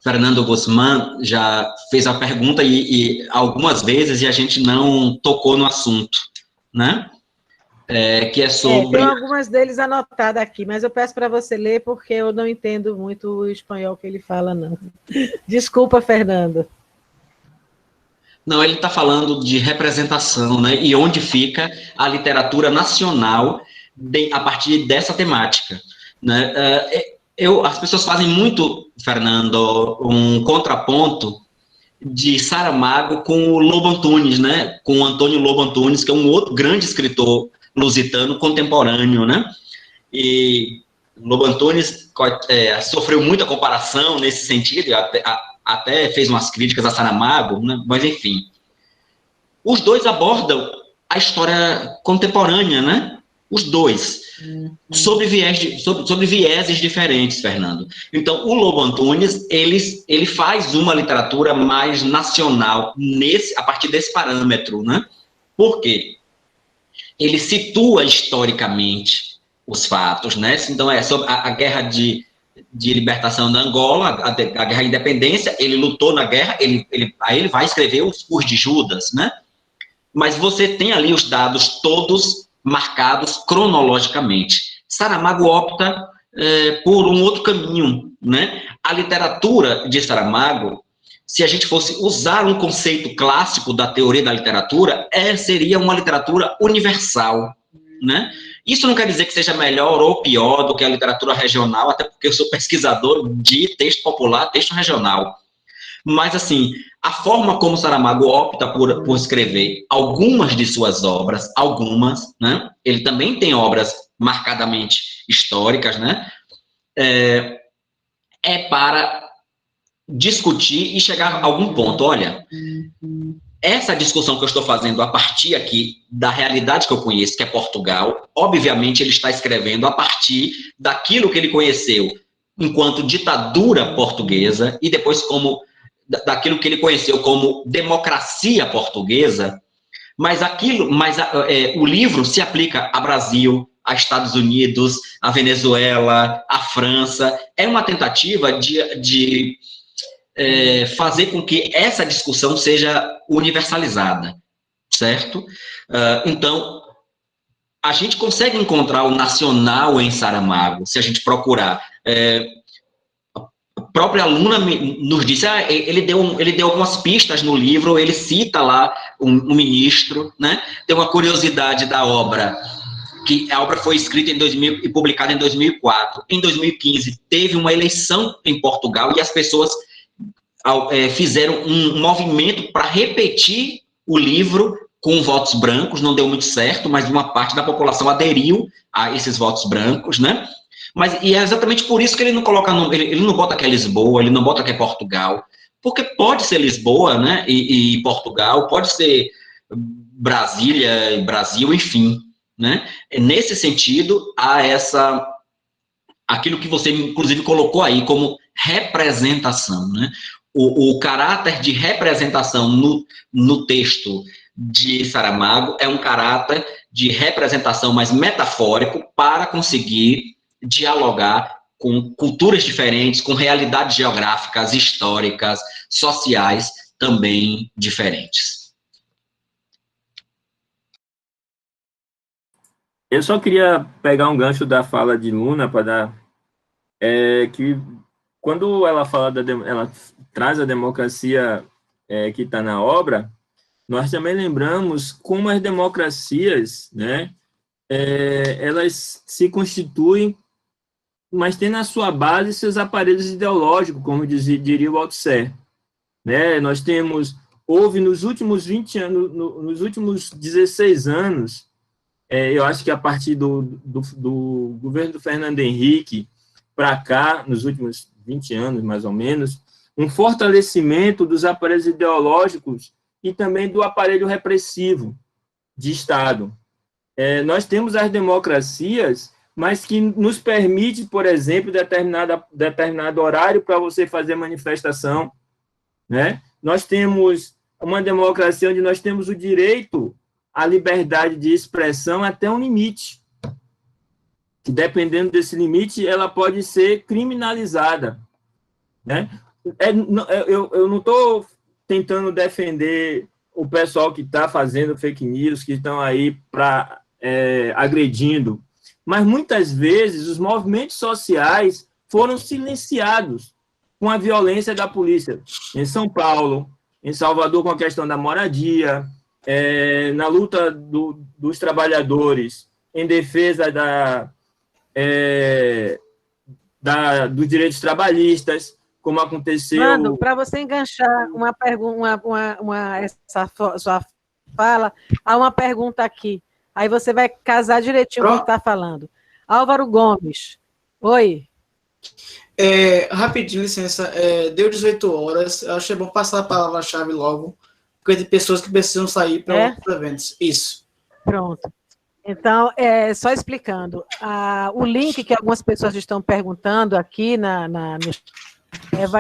Fernando Guzmán já fez a pergunta e algumas vezes e a gente não tocou no assunto, né? Que é sobre... tem algumas deles anotadas aqui, mas eu peço para você ler, porque eu não entendo muito o espanhol que ele fala, não. Desculpa, Fernando. Não, ele está falando de representação, né? E onde fica a literatura nacional a partir dessa temática, né? As pessoas fazem muito, Fernando, um contraponto de Saramago com o Lobo Antunes, né? Com o Antônio Lobo Antunes, que é um outro grande escritor lusitano contemporâneo, né? E Lobo Antunes sofreu muita comparação nesse sentido, até fez umas críticas a Saramago, né? Mas enfim. Os dois abordam a história contemporânea, né? Os dois. Sobre vieses diferentes, Fernando. Então, o Lobo Antunes, ele faz uma literatura mais nacional a partir desse parâmetro, né? Por quê? Ele situa historicamente os fatos, né? Então, sobre a guerra de libertação da Angola, a guerra de independência, ele lutou na guerra, aí ele vai escrever os Cus de Judas, né? Mas você tem ali os dados todos marcados cronologicamente. Saramago opta por um outro caminho, né? A literatura de Saramago, se a gente fosse usar um conceito clássico da teoria da literatura, seria uma literatura universal, né? Isso não quer dizer que seja melhor ou pior do que a literatura regional, até porque eu sou pesquisador de texto popular, texto regional. Mas, assim, a forma como Saramago opta por escrever algumas de suas obras, né? Ele também tem obras marcadamente históricas, né? Para discutir e chegar a algum ponto. Olha, essa discussão que eu estou fazendo a partir aqui da realidade que eu conheço, que é Portugal, obviamente ele está escrevendo a partir daquilo que ele conheceu enquanto ditadura portuguesa e depois daquilo que ele conheceu como democracia portuguesa, mas o livro se aplica a Brasil, a Estados Unidos, a Venezuela, a França. É uma tentativa de fazer com que essa discussão seja universalizada, certo? Então, a gente consegue encontrar o nacional em Saramago, se a gente procurar. A própria aluna nos disse, ele deu algumas pistas no livro, ele cita lá um ministro, né? Tem uma curiosidade da obra, que a obra foi escrita em 2000 e publicada em 2004. Em 2015, teve uma eleição em Portugal e as pessoas fizeram um movimento para repetir o livro com votos brancos, não deu muito certo, mas uma parte da população aderiu a esses votos brancos, né? E é exatamente por isso que ele não coloca ele não bota que é Lisboa, ele não bota que é Portugal, porque pode ser Lisboa, né, e Portugal, pode ser Brasília, Brasil, enfim, né? Nesse sentido, há aquilo que você, inclusive, colocou aí como representação, né? O caráter de representação no texto de Saramago é um caráter de representação mais metafórico para conseguir dialogar com culturas diferentes, com realidades geográficas, históricas, sociais também diferentes. Eu só queria pegar um gancho da fala de Luna para dar que quando ela fala ela traz a democracia que está na obra, nós também lembramos como as democracias, né, elas se constituem, mas tem na sua base seus aparelhos ideológicos, como diria o Althusser, né? Houve nos últimos 20 anos, nos últimos 16 anos, eu acho que a partir do governo do Fernando Henrique para cá, nos últimos 20 anos, mais ou menos, um fortalecimento dos aparelhos ideológicos e também do aparelho repressivo de Estado. Nós temos as democracias, mas que nos permite, por exemplo, determinado horário para você fazer manifestação, né? Nós temos uma democracia onde nós temos o direito à liberdade de expressão até um limite, que dependendo desse limite, ela pode ser criminalizada, né? Eu não estou tentando defender o pessoal que está fazendo fake news, que estão aí agredindo, mas muitas vezes os movimentos sociais foram silenciados com a violência da polícia. Em São Paulo, em Salvador, com a questão da moradia, na luta dos trabalhadores em defesa dos direitos trabalhistas, como aconteceu... Mano, para você enganchar uma pergunta, essa sua fala, há uma pergunta aqui. Aí você vai casar direitinho com o que está falando. Álvaro Gomes. Oi. Rapidinho, licença. Deu 18 horas. Eu achei bom passar a palavra-chave logo, porque tem pessoas que precisam sair para outros eventos. Isso. Pronto. Então, só explicando. O link que algumas pessoas estão perguntando aqui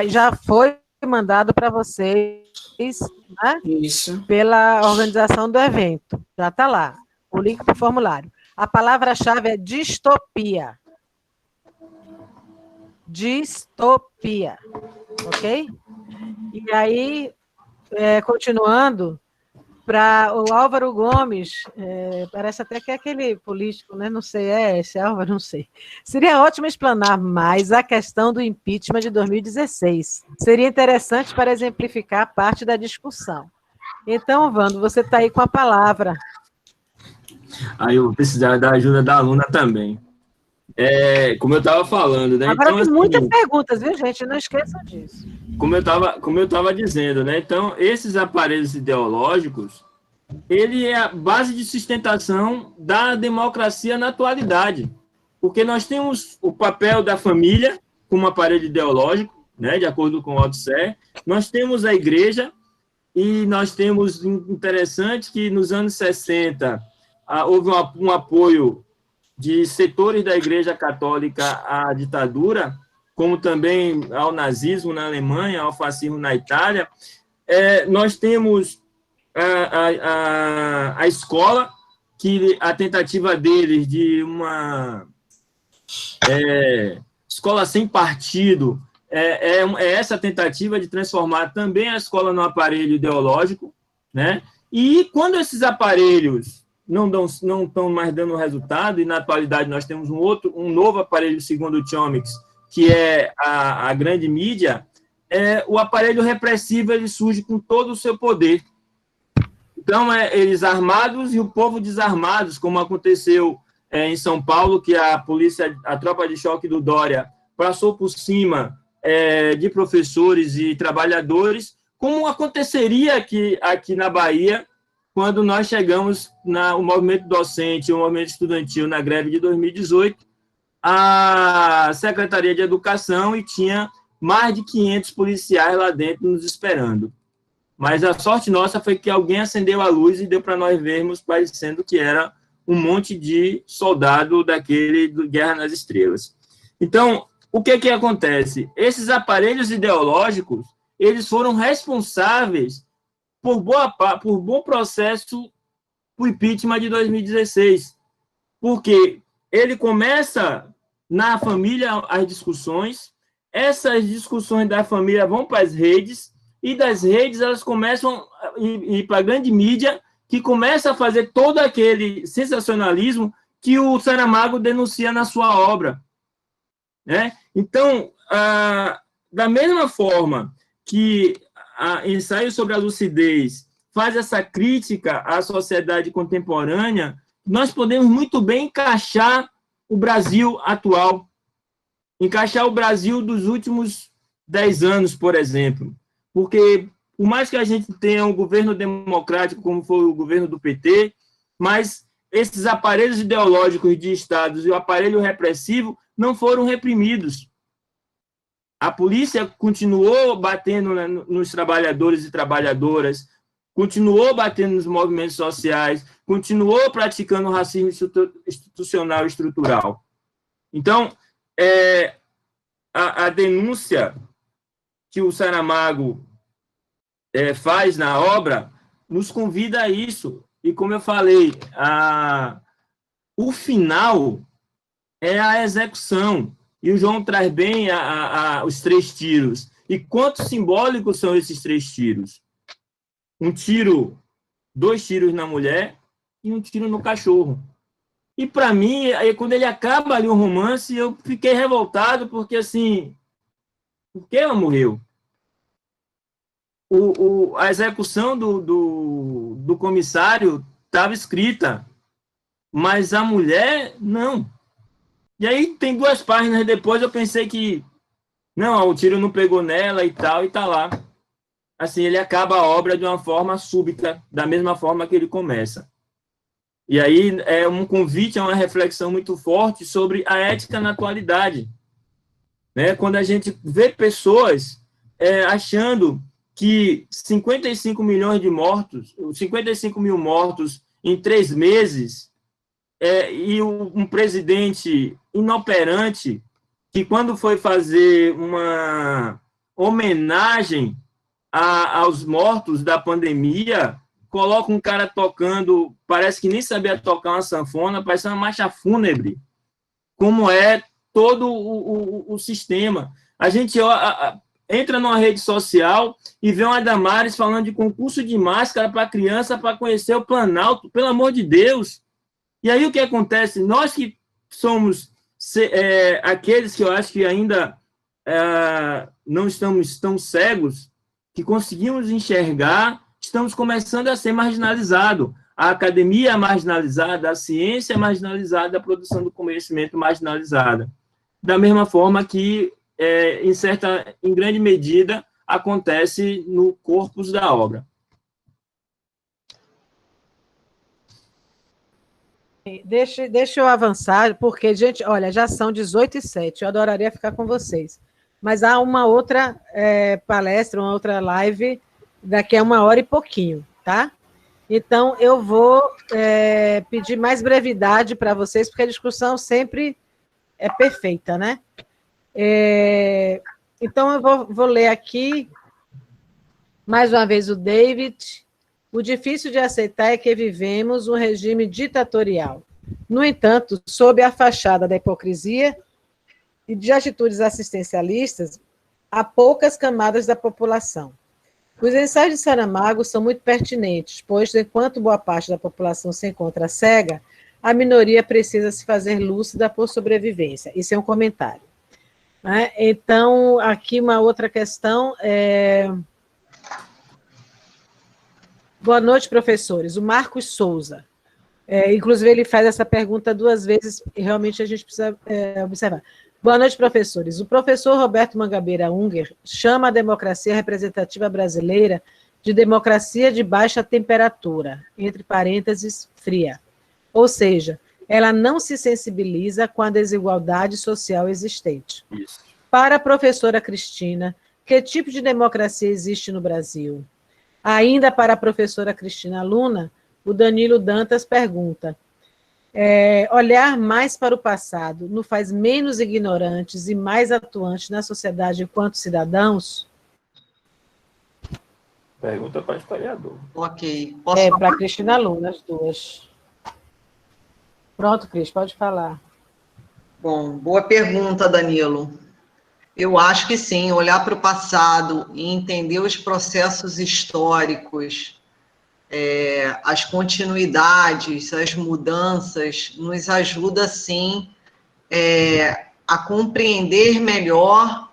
já foi mandado para vocês, né? Isso. Pela organização do evento. Já está lá. O link para o formulário. A palavra-chave é distopia. Distopia. Ok? E aí, continuando, para o Álvaro Gomes, parece até que é aquele político, né? Não sei, esse Álvaro, não sei. Seria ótimo explanar mais a questão do impeachment de 2016. Seria interessante para exemplificar parte da discussão. Então, Wando, você está aí com a palavra. Aí eu vou precisar da ajuda da aluna também. Como eu estava falando, né? Agora então, tem assim, muitas perguntas, viu, gente? Não esqueçam disso. Como eu estava dizendo, né? Então, esses aparelhos ideológicos, ele é a base de sustentação da democracia na atualidade. Porque nós temos o papel da família como aparelho ideológico, né? De acordo com o Althusser. Nós temos a igreja e nós temos, interessante, que nos anos 60 houve um apoio de setores da Igreja Católica à ditadura, como também ao nazismo na Alemanha, ao fascismo na Itália. Nós temos a escola, que a tentativa deles de uma escola sem partido é essa tentativa de transformar também a escola num aparelho ideológico, né? E quando esses aparelhos não estão mais dando resultado, e na atualidade nós temos um novo aparelho, segundo o Chomsky, que é a grande mídia, o aparelho repressivo ele surge com todo o seu poder. Então, eles armados e o povo desarmados, como aconteceu em São Paulo, que a tropa de choque do Dória passou por cima de professores e trabalhadores, como aconteceria aqui na Bahia, quando nós chegamos o movimento docente, o movimento estudantil na greve de 2018, a Secretaria de Educação, e tinha mais de 500 policiais lá dentro nos esperando. Mas a sorte nossa foi que alguém acendeu a luz e deu para nós vermos, parecendo que era um monte de soldado daquele do Guerra nas Estrelas. Então, o que acontece? Esses aparelhos ideológicos, eles foram responsáveis por bom processo o impeachment de 2016, porque ele começa na família as discussões, essas discussões da família vão para as redes, e das redes elas começam a ir para a grande mídia, que começa a fazer todo aquele sensacionalismo que o Saramago denuncia na sua obra, né? Então, da mesma forma que Ensaio sobre a Lucidez faz essa crítica à sociedade contemporânea, nós podemos muito bem encaixar o Brasil atual, encaixar o Brasil dos últimos 10 anos, por exemplo, porque por mais que a gente tenha um governo democrático, como foi o governo do PT, mas esses aparelhos ideológicos de estados e o aparelho repressivo não foram reprimidos. A polícia continuou batendo nos trabalhadores e trabalhadoras, continuou batendo nos movimentos sociais, continuou praticando racismo institucional e estrutural. Então, a denúncia que o Saramago faz na obra nos convida a isso. E, como eu falei, o final é a execução. E o João traz bem os 3 tiros. E quanto simbólicos são esses 3 tiros? 2 tiros na mulher e 1 tiro no cachorro. E, para mim, aí, quando ele acaba ali o romance, eu fiquei revoltado, porque, assim, por que ela morreu? A execução do comissário estava escrita, mas a mulher, não. E aí, tem 2 páginas depois, eu pensei que, não, o tiro não pegou nela e tal, e tá lá. Assim, ele acaba a obra de uma forma súbita, da mesma forma que ele começa. E aí é um convite a uma reflexão muito forte sobre a ética na atualidade. Né? Quando a gente vê pessoas achando que 55 milhões de mortos, 55 mil mortos em 3 meses, e um presidente inoperante, que quando foi fazer uma homenagem aos mortos da pandemia, coloca um cara tocando, parece que nem sabia tocar uma sanfona, parece uma marcha fúnebre, como é todo o sistema. A gente entra numa rede social e vê uma Damares falando de concurso de máscara para criança para conhecer o Planalto, pelo amor de Deus. E aí o que acontece? Nós que somos aqueles que eu acho que ainda não estamos tão cegos, que conseguimos enxergar, estamos começando a ser marginalizados. A academia é marginalizada, a ciência é marginalizada, a produção do conhecimento marginalizada. Da mesma forma que, em grande medida, acontece no corpus da obra. Deixa eu avançar, porque, gente, olha, já são 18h07, eu adoraria ficar com vocês. Mas há uma outra palestra, uma outra live, daqui a 1 hora e pouquinho, tá? Então, eu vou pedir mais brevidade para vocês, porque a discussão sempre é perfeita, né? Então, eu vou ler aqui, mais uma vez, o David. O difícil de aceitar é que vivemos um regime ditatorial. No entanto, sob a fachada da hipocrisia e de atitudes assistencialistas, há poucas camadas da população. Os ensaios de Saramago são muito pertinentes, pois, enquanto boa parte da população se encontra cega, a minoria precisa se fazer lúcida por sobrevivência. Isso é um comentário. Né? Então, aqui uma outra questão. Boa noite, professores. O Marcos Souza. Inclusive, ele faz essa pergunta 2 vezes, e realmente a gente precisa observar. Boa noite, professores. O professor Roberto Mangabeira Unger chama a democracia representativa brasileira de democracia de baixa temperatura, entre parênteses, fria. Ou seja, ela não se sensibiliza com a desigualdade social existente. Isso. Para a professora Cristina, que tipo de democracia existe no Brasil? Ainda para a professora Cristina Luna, o Danilo Dantas pergunta: olhar mais para o passado nos faz menos ignorantes e mais atuantes na sociedade enquanto cidadãos? Pergunta para o historiador. Ok. Para a Cristina Luna, as 2. Pronto, Cris, pode falar. Bom, boa pergunta, Danilo. Eu acho que sim, olhar para o passado e entender os processos históricos, as continuidades, as mudanças, nos ajuda, sim, a compreender melhor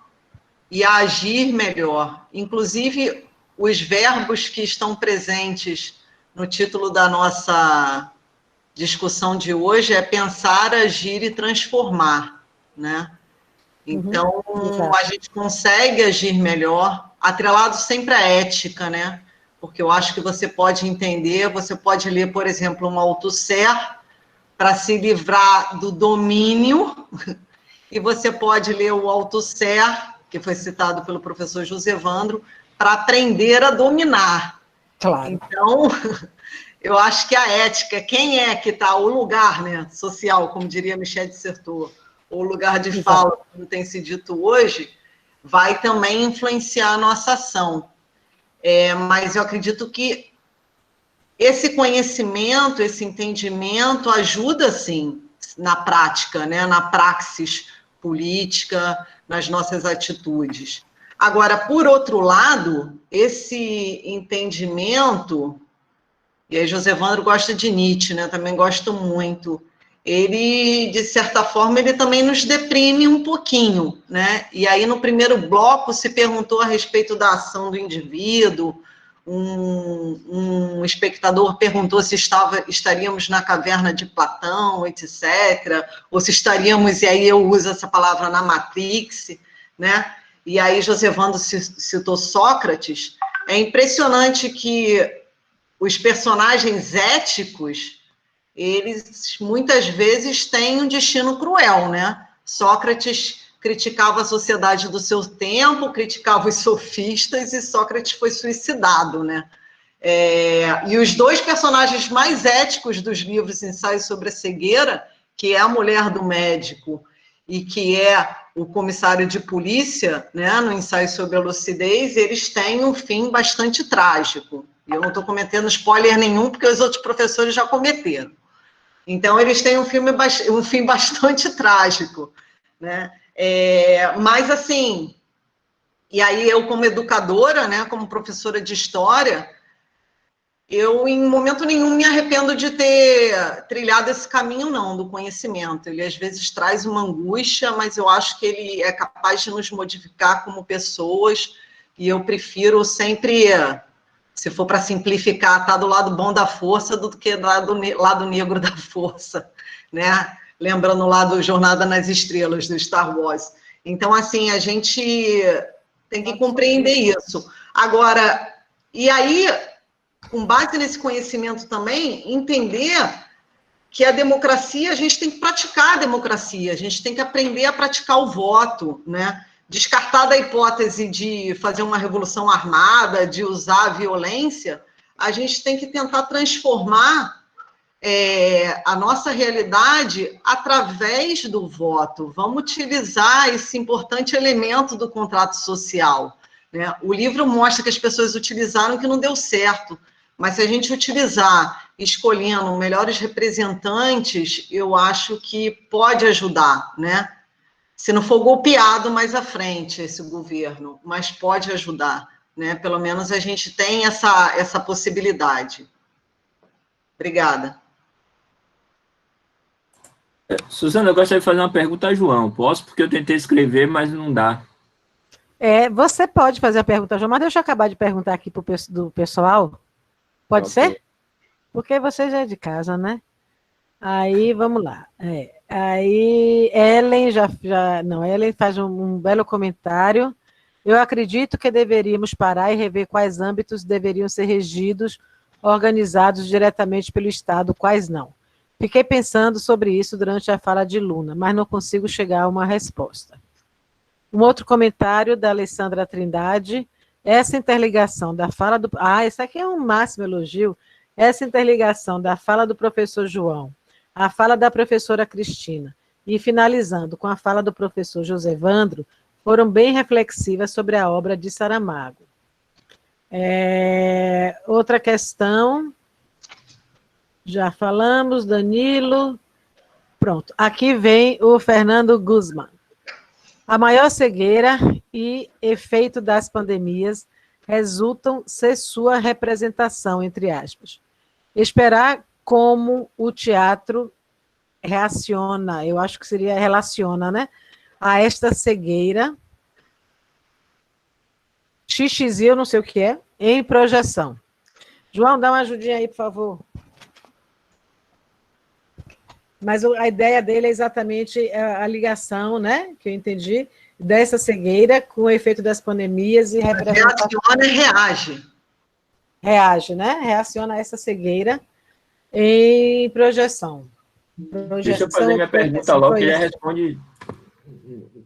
e a agir melhor. Inclusive, os verbos que estão presentes no título da nossa discussão de hoje é pensar, agir e transformar, né? Então, a gente consegue agir melhor, atrelado sempre à ética, né? Porque eu acho que você pode entender, você pode ler, por exemplo, um Althusser para se livrar do domínio, e você pode ler o Althusser que foi citado pelo professor José Evandro, para aprender a dominar. Claro. Então, eu acho que a ética, quem é que está, o lugar, né, social, como diria Michel de Certeau, o lugar de fala, como tem se dito hoje, vai também influenciar a nossa ação. Mas eu acredito que esse conhecimento, esse entendimento ajuda, sim, na prática, né, na praxis política, nas nossas atitudes. Agora, por outro lado, esse entendimento, e aí José Evandro gosta de Nietzsche, né, também gosto muito, ele, de certa forma, ele também nos deprime um pouquinho, né? E aí, no primeiro bloco, se perguntou a respeito da ação do indivíduo, um espectador perguntou se estaríamos na caverna de Platão, etc., ou se estaríamos, e aí eu uso essa palavra, na Matrix, né? E aí José Evandro citou Sócrates. É impressionante que os personagens éticos, eles muitas vezes têm um destino cruel, né? Sócrates criticava a sociedade do seu tempo, criticava os sofistas, e Sócrates foi suicidado, né? E os dois personagens mais éticos dos livros Ensaios sobre a Cegueira, que é a mulher do médico e que é o comissário de polícia, né, no Ensaio sobre a Lucidez, eles têm um fim bastante trágico. E eu não estou cometendo spoiler nenhum, porque os outros professores já cometeram. Então, eles têm um fim bastante trágico, né? Mas, assim, e aí eu, como educadora, né, como professora de história, eu, em momento nenhum, me arrependo de ter trilhado esse caminho, não, do conhecimento. Ele, às vezes, traz uma angústia, mas eu acho que ele é capaz de nos modificar como pessoas, e eu prefiro sempre, se for para simplificar, estar do lado bom da força do que do lado negro da força, né? Lembrando lá do Jornada nas Estrelas, do Star Wars. Então, assim, a gente tem que compreender isso. Agora, e aí, com base nesse conhecimento também, entender que a democracia, a gente tem que praticar a democracia, a gente tem que aprender a praticar o voto, né? Descartar da hipótese de fazer uma revolução armada, de usar a violência, a gente tem que tentar transformar a nossa realidade através do voto. Vamos utilizar esse importante elemento do contrato social, né? O livro mostra que as pessoas utilizaram que não deu certo, mas se a gente utilizar escolhendo melhores representantes, eu acho que pode ajudar, né? Se não for golpeado mais à frente esse governo, mas pode ajudar, né? Pelo menos a gente tem essa possibilidade. Obrigada. Suzana, eu gostaria de fazer uma pergunta a João. Posso? Porque eu tentei escrever, mas não dá. Você pode fazer a pergunta, João, mas deixa eu acabar de perguntar aqui do pessoal. Pode ser? Porque você já é de casa, né? Aí, vamos lá. Aí, Ellen Ellen faz um belo comentário. Eu acredito que deveríamos parar e rever quais âmbitos deveriam ser regidos, organizados diretamente pelo Estado, quais não. Fiquei pensando sobre isso durante a fala de Luna, mas não consigo chegar a uma resposta. Um outro comentário da Alessandra Trindade, essa interligação da fala do... esse aqui é um máximo elogio. Essa interligação da fala do professor João, a fala da professora Cristina, e finalizando com a fala do professor José Evandro, foram bem reflexivas sobre a obra de Saramago. Outra questão... Já falamos, Danilo. Pronto, aqui vem o Fernando Guzman. A maior cegueira e efeito das pandemias resultam ser sua representação, entre aspas. Esperar como o teatro reaciona, eu acho que seria relaciona, né? A esta cegueira, XXI, eu não sei o que é, em projeção. João, dá uma ajudinha aí, por favor. Mas a ideia dele é exatamente a ligação, né, que eu entendi, dessa cegueira com o efeito das pandemias e reaciona e reage. Reage, né? Reaciona a essa cegueira em projeção. Deixa eu fazer minha pergunta logo, que ele responde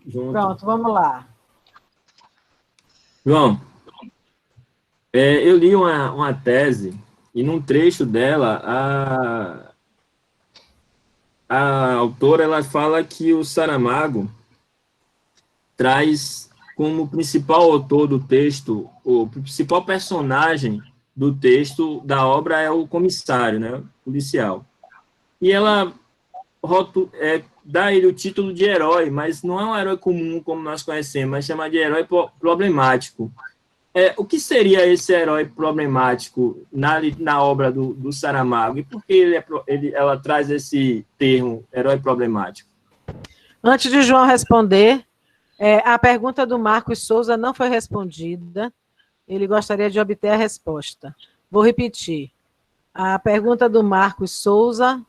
junto. Pronto, vamos lá. João, eu li uma tese, e num trecho dela, a autora ela fala que o Saramago traz como principal autor do texto, o principal personagem do texto da obra é o comissário, né, policial. E ela dá a ele o título de herói, mas não é um herói comum como nós conhecemos, mas chama de herói problemático. O que seria esse herói problemático na obra do Saramago? E por que ela traz esse termo, herói problemático? Antes de João responder, a pergunta do Marcos Souza não foi respondida. Ele gostaria de obter a resposta. Vou repetir. A pergunta do Marcos Souza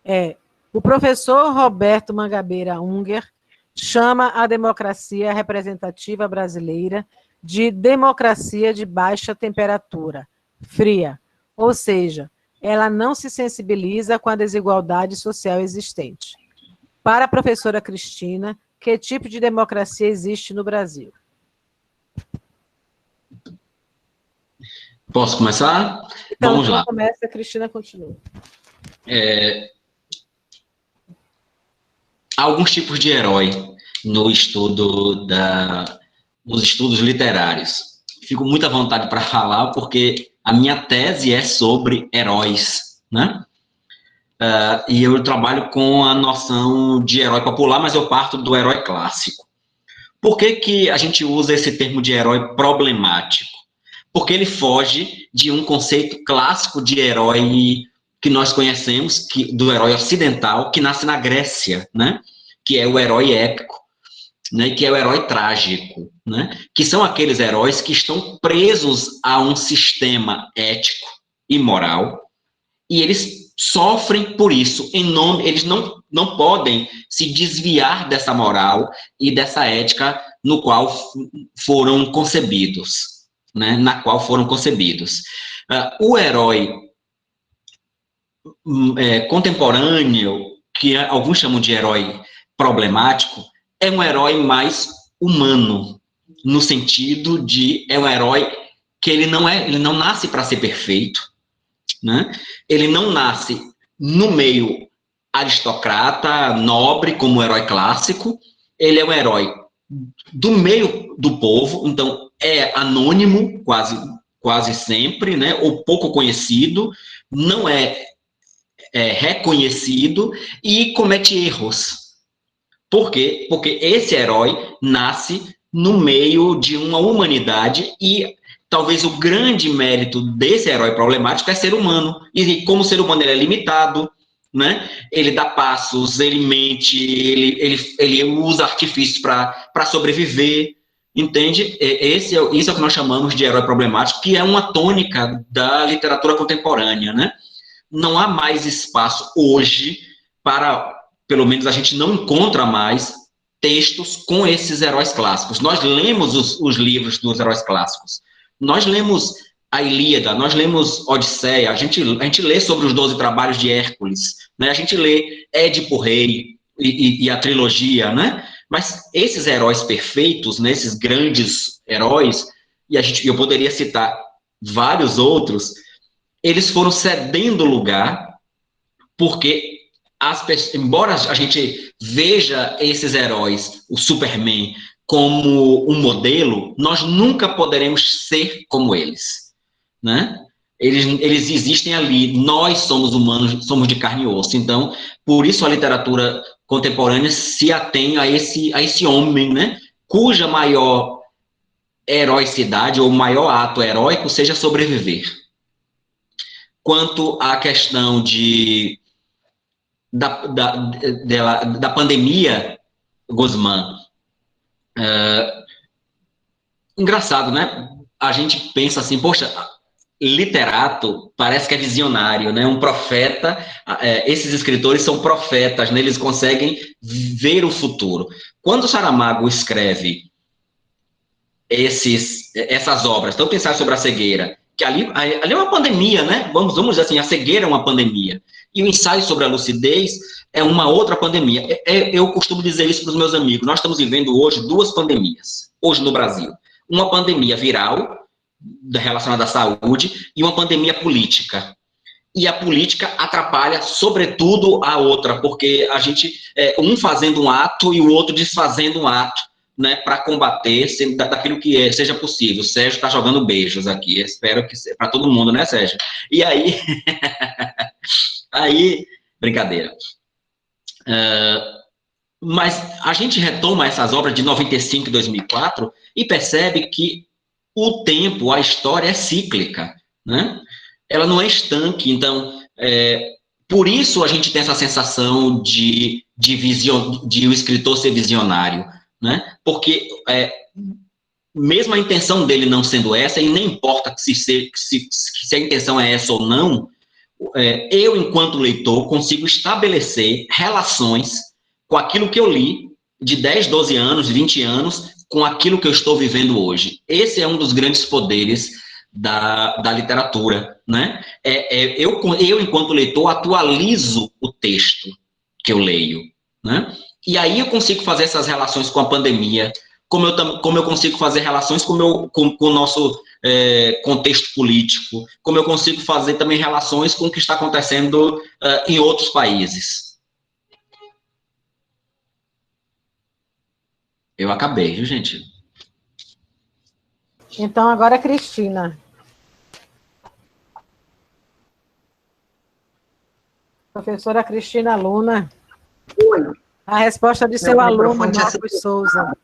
é: o professor Roberto Mangabeira Unger chama a democracia representativa brasileira de democracia de baixa temperatura, fria, ou seja, ela não se sensibiliza com a desigualdade social existente. Para a professora Cristina, que tipo de democracia existe no Brasil? Posso começar? Então, Vamos lá. Começa, a Cristina continua. Há alguns tipos de herói no estudo nos estudos literários. Fico muito à vontade para falar, porque a minha tese é sobre heróis, né? E eu trabalho com a noção de herói popular, mas eu parto do herói clássico. Por que a gente usa esse termo de herói problemático? Porque ele foge de um conceito clássico de herói que nós conhecemos, do herói ocidental, que nasce na Grécia, né? Que é o herói épico, né? Que é o herói trágico, né? Que são aqueles heróis que estão presos a um sistema ético e moral, e eles sofrem por isso, eles não podem se desviar dessa moral e dessa ética no qual foram concebidos, né? Na qual foram concebidos. O herói contemporâneo, que alguns chamam de herói problemático, é um herói mais humano, no sentido de é um herói que ele não nasce para ser perfeito, né? Ele não nasce no meio aristocrata, nobre, como o herói clássico. Ele é um herói do meio do povo, então é anônimo quase sempre, né? Ou pouco conhecido, não é reconhecido e comete erros. Por quê? Porque esse herói nasce no meio de uma humanidade e talvez o grande mérito desse herói problemático é ser humano. E como ser humano ele é limitado, né? Ele dá passos, ele mente, ele usa artifícios para sobreviver, entende? Isso é o que nós chamamos de herói problemático, que é uma tônica da literatura contemporânea, né? Não há mais espaço hoje para, pelo menos a gente não encontra mais textos com esses heróis clássicos. Nós lemos os livros dos heróis clássicos. Nós lemos a Ilíada, nós lemos Odisseia, a gente lê sobre os 12 trabalhos de Hércules, né? A gente lê Édipo Rei e a trilogia, né? Mas esses heróis perfeitos, né, esses grandes heróis, e eu poderia citar vários outros, eles foram cedendo lugar, porque embora a gente veja esses heróis, o Superman, como um modelo, nós nunca poderemos ser como eles, né? Eles existem ali, nós somos humanos, somos de carne e osso. Então, por isso a literatura contemporânea se atém a esse homem, né? Cuja maior heroicidade ou maior ato heróico seja sobreviver. Quanto à questão da pandemia, Guzmán, engraçado, né? A gente pensa assim, poxa, literato parece que é visionário, né? Um profeta, esses escritores são profetas, né? Eles conseguem ver o futuro. Quando Saramago escreve essas obras, então pensar sobre a cegueira, que ali é uma pandemia, né? Vamos dizer assim, a cegueira é uma pandemia. E o ensaio sobre a lucidez é uma outra pandemia. Eu costumo dizer isso para os meus amigos. Nós estamos vivendo hoje 2 pandemias, hoje no Brasil. uma pandemia viral relacionada à saúde e uma pandemia política. E a política atrapalha, sobretudo, a outra, porque a gente, um fazendo um ato e o outro desfazendo um ato, né, para combater daquilo que seja possível. O Sérgio está jogando beijos aqui, espero que para todo mundo, né, Sérgio? E aí, brincadeira. Mas a gente retoma essas obras de 95 e 2004 e percebe que o tempo, a história é cíclica, né? Ela não é estanque, então, por isso a gente tem essa sensação de o escritor ser visionário, né? Porque, mesmo a intenção dele não sendo essa, e nem importa se a intenção é essa ou não, eu, enquanto leitor, consigo estabelecer relações com aquilo que eu li de 10, 12 anos, 20 anos, com aquilo que eu estou vivendo hoje. Esse é um dos grandes poderes da literatura, né? Eu, enquanto leitor, atualizo o texto que eu leio, né? E aí eu consigo fazer essas relações com a pandemia, como eu consigo fazer relações com o nosso contexto político, como eu consigo fazer também relações com o que está acontecendo em outros países. Eu acabei, viu, gente? Então, agora a Cristina. Professora Cristina Luna. Oi. A resposta de seu aluno, Marcos Souza.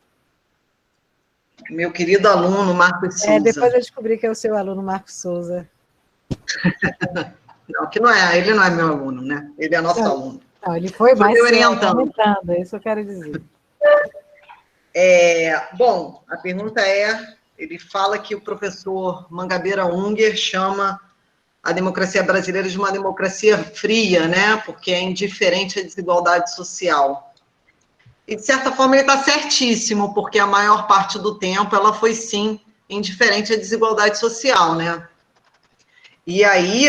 Meu querido aluno, Marcos Souza. Depois eu descobri que é o seu aluno, Marcos Souza. Não, que não é, ele não é meu aluno, né? Ele é nosso aluno. Não, ele foi mais orientando. É isso que eu quero dizer. Bom, a pergunta ele fala que o professor Mangabeira Unger chama a democracia brasileira de uma democracia fria, né? Porque é indiferente à desigualdade social. E, de certa forma, ele está certíssimo, porque a maior parte do tempo ela foi, sim, indiferente à desigualdade social, né? E aí,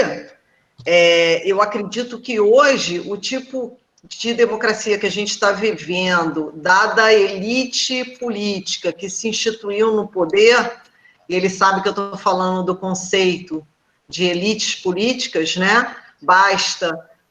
eu acredito que hoje o tipo de democracia que a gente está vivendo, dada a elite política que se instituiu no poder, e ele sabe que eu estou falando do conceito de elites políticas, né?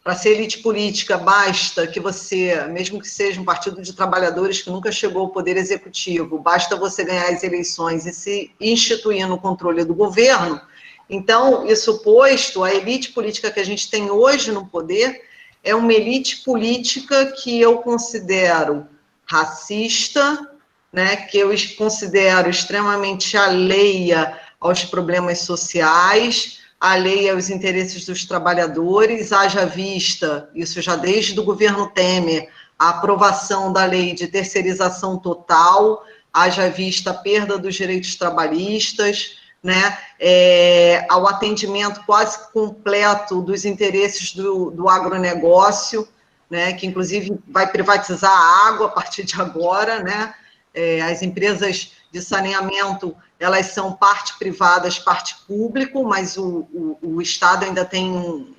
Para ser elite política, basta que você, mesmo que seja um partido de trabalhadores que nunca chegou ao poder executivo, basta você ganhar as eleições e se instituir no controle do governo. Então, isso posto, a elite política que a gente tem hoje no poder é uma elite política que eu considero racista, né, que eu considero extremamente alheia aos problemas sociais, alheia aos interesses dos trabalhadores, haja vista, isso já desde o governo Temer, a aprovação da lei de terceirização total, haja vista a perda dos direitos trabalhistas, né, ao atendimento quase completo dos interesses do agronegócio, né, que inclusive vai privatizar a água a partir de agora, né, as empresas de saneamento, elas são parte privada, parte público, mas o Estado ainda tem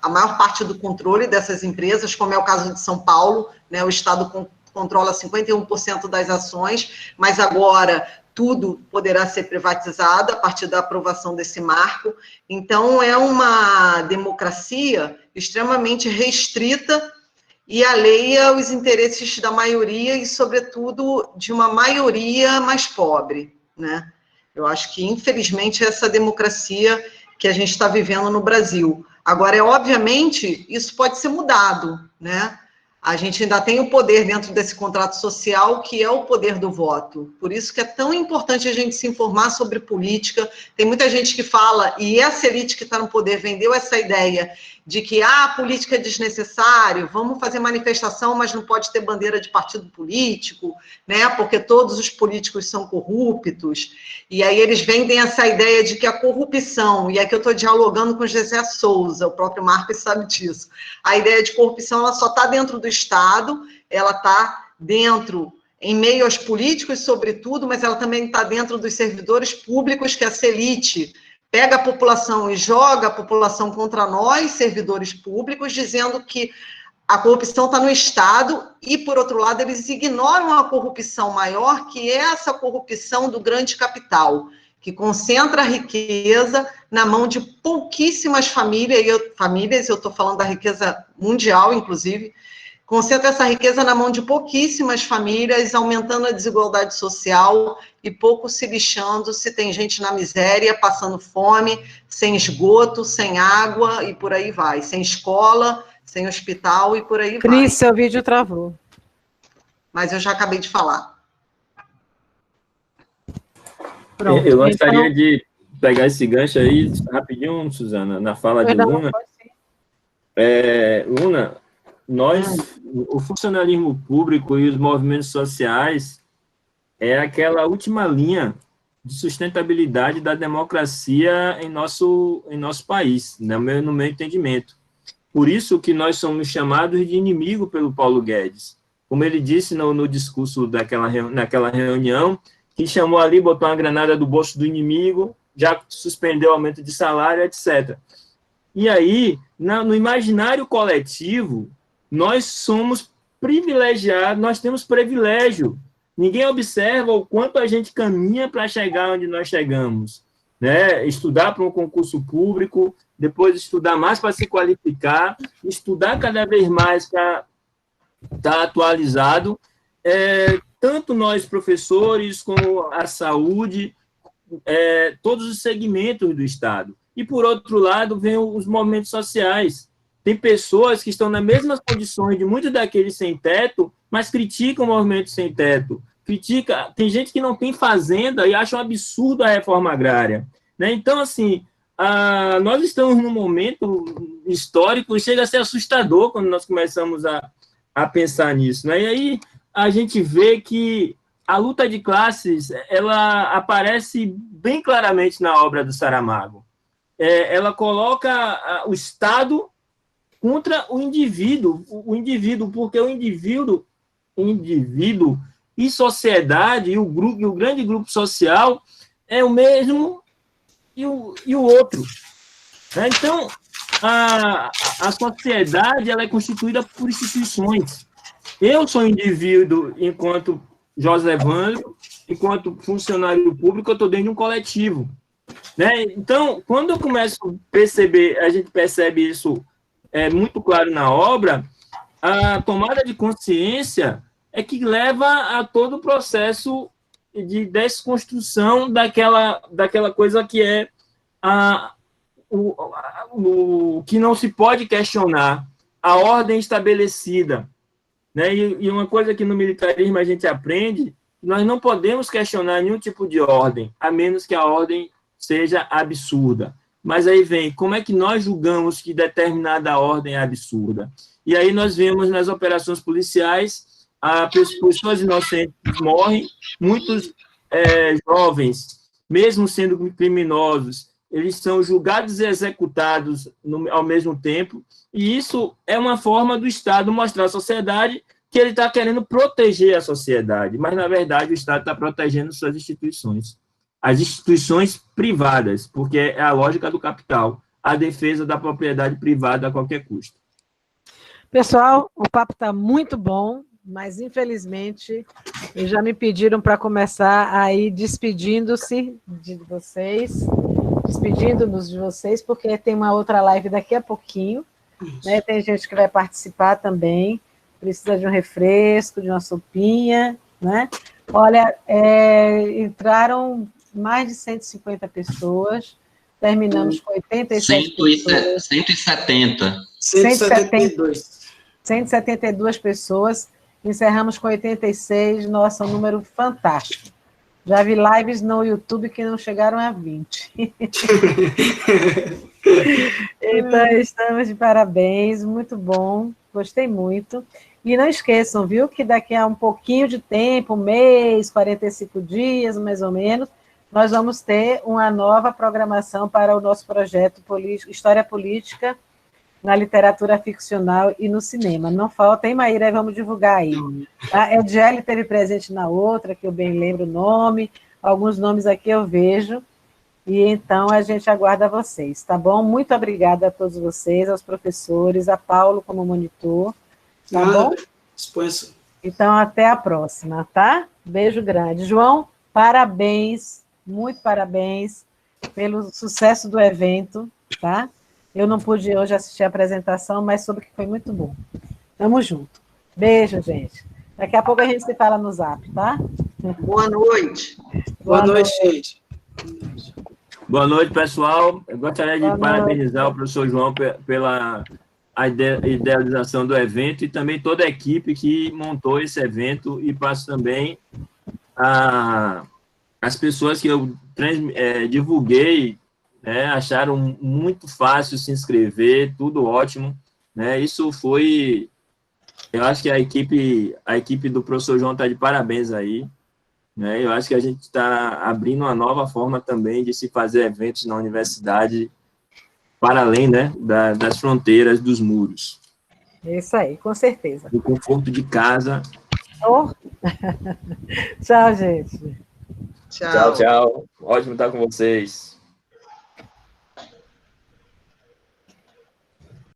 a maior parte do controle dessas empresas, como é o caso de São Paulo, né, o Estado controla 51% das ações, mas agora tudo poderá ser privatizado a partir da aprovação desse marco. Então, é uma democracia extremamente restrita e alheia aos interesses da maioria e, sobretudo, de uma maioria mais pobre, né? Eu acho que, infelizmente, é essa democracia que a gente está vivendo no Brasil. Agora, obviamente, isso pode ser mudado, né? A gente ainda tem o poder dentro desse contrato social, que é o poder do voto. Por isso que é tão importante a gente se informar sobre política. Tem muita gente que fala, e essa elite que está no poder vendeu essa ideia de que a política é desnecessário, vamos fazer manifestação, mas não pode ter bandeira de partido político, né? Porque todos os políticos são corruptos. E aí eles vendem essa ideia de que a corrupção, e aqui eu estou dialogando com o José Souza, o próprio Marcos sabe disso, a ideia de corrupção ela só está dentro do Estado, ela está dentro, em meio aos políticos, sobretudo, mas ela também está dentro dos servidores públicos, que essa elite pega a população e joga a população contra nós, servidores públicos, dizendo que a corrupção está no Estado e, por outro lado, eles ignoram a corrupção maior, que é essa corrupção do grande capital, que concentra a riqueza na mão de pouquíssimas famílias, eu estou falando da riqueza mundial, inclusive, concentra essa riqueza na mão de pouquíssimas famílias, aumentando a desigualdade social e pouco se lixando se tem gente na miséria, passando fome, sem esgoto, sem água e por aí vai, sem escola, sem hospital e por aí vai. Cris, seu vídeo travou. Mas eu já acabei de falar. Pronto, eu gostaria de pegar esse gancho aí, rapidinho, Suzana, na fala de Luna. Luna, o funcionalismo público e os movimentos sociais é aquela última linha de sustentabilidade da democracia em nosso país, no meu entendimento. Por isso que nós somos chamados de inimigo pelo Paulo Guedes. Como ele disse no discurso naquela reunião, que chamou ali, botou uma granada do bolso do inimigo, já suspendeu o aumento de salário, etc. E aí, no imaginário coletivo, nós somos privilegiados, nós temos privilégio. Ninguém observa o quanto a gente caminha para chegar onde nós chegamos, né? Estudar para um concurso público, depois estudar mais para se qualificar, estudar cada vez mais para estar atualizado, tanto nós professores, como a saúde, todos os segmentos do Estado. E, por outro lado, vem os movimentos sociais. Tem pessoas que estão nas mesmas condições de muitos daqueles sem teto, mas criticam o movimento sem teto. Tem gente que não tem fazenda e acha um absurdo a reforma agrária, né? Então, assim, nós estamos num momento histórico e chega a ser assustador quando nós começamos a pensar nisso, né? E aí a gente vê que a luta de classes, ela aparece bem claramente na obra do Saramago. Ela coloca o Estado contra o indivíduo, porque o indivíduo e sociedade, e o grande grupo social é o mesmo e o outro. Então, a sociedade ela é constituída por instituições. Eu sou indivíduo enquanto José Evandro, enquanto funcionário público, eu estou dentro de um coletivo, né? Então, quando eu começo a perceber, a gente percebe isso muito claro na obra, a tomada de consciência é que leva a todo o processo de desconstrução daquela coisa que é o que não se pode questionar, a ordem estabelecida, né? E uma coisa que no militarismo a gente aprende, nós não podemos questionar nenhum tipo de ordem, a menos que a ordem seja absurda. Mas aí vem, como é que nós julgamos que determinada ordem é absurda? E aí nós vemos nas operações policiais, pessoas inocentes morrem, muitos jovens, mesmo sendo criminosos, eles são julgados e executados ao mesmo tempo, e isso é uma forma do Estado mostrar à sociedade que ele está querendo proteger a sociedade, mas, na verdade, o Estado está protegendo suas instituições. As instituições privadas, porque é a lógica do capital, a defesa da propriedade privada a qualquer custo. Pessoal, o papo está muito bom, mas, infelizmente, já me pediram para começar aí despedindo-se de vocês, despedindo-nos de vocês, porque tem uma outra live daqui a pouquinho, né? Tem gente que vai participar também, precisa de um refresco, de uma sopinha, né? Olha, entraram mais de 150 pessoas, terminamos com 87 pessoas. 172 pessoas, encerramos com 86, nossa, um número fantástico. Já vi lives no YouTube que não chegaram a 20. Então, estamos de parabéns, muito bom, gostei muito. E não esqueçam, viu, que daqui a um pouquinho de tempo, um mês, 45 dias, mais ou menos, nós vamos ter uma nova programação para o nosso projeto História Política na literatura ficcional e no cinema. Não falta, hein, Maíra? Vamos divulgar aí. A Edgele esteve presente na outra, que eu bem lembro o nome, alguns nomes aqui eu vejo, e então a gente aguarda vocês, tá bom? Muito obrigada a todos vocês, aos professores, a Paulo como monitor, Tá bom? Disponha-se. Então, até a próxima, tá? Beijo grande. João, parabéns, muito parabéns pelo sucesso do evento, tá? Eu não pude hoje assistir a apresentação, mas soube que foi muito bom. Tamo junto. Beijo, gente. Daqui a pouco a gente se fala no Zap, tá? Boa noite. Boa noite, gente. Boa noite, pessoal. Eu gostaria de Boa parabenizar o professor João pela idealização do evento e também toda a equipe que montou esse evento, e passo também as pessoas que eu divulguei, né, acharam muito fácil se inscrever, tudo ótimo, né? Isso foi, eu acho que a equipe do professor João está de parabéns aí, né? Eu acho que a gente está abrindo uma nova forma também de se fazer eventos na universidade, para além, né, das fronteiras, dos muros. Isso aí, com certeza. Do conforto de casa. Oh. Tchau, gente. Tchau, tchau. Ótimo estar com vocês.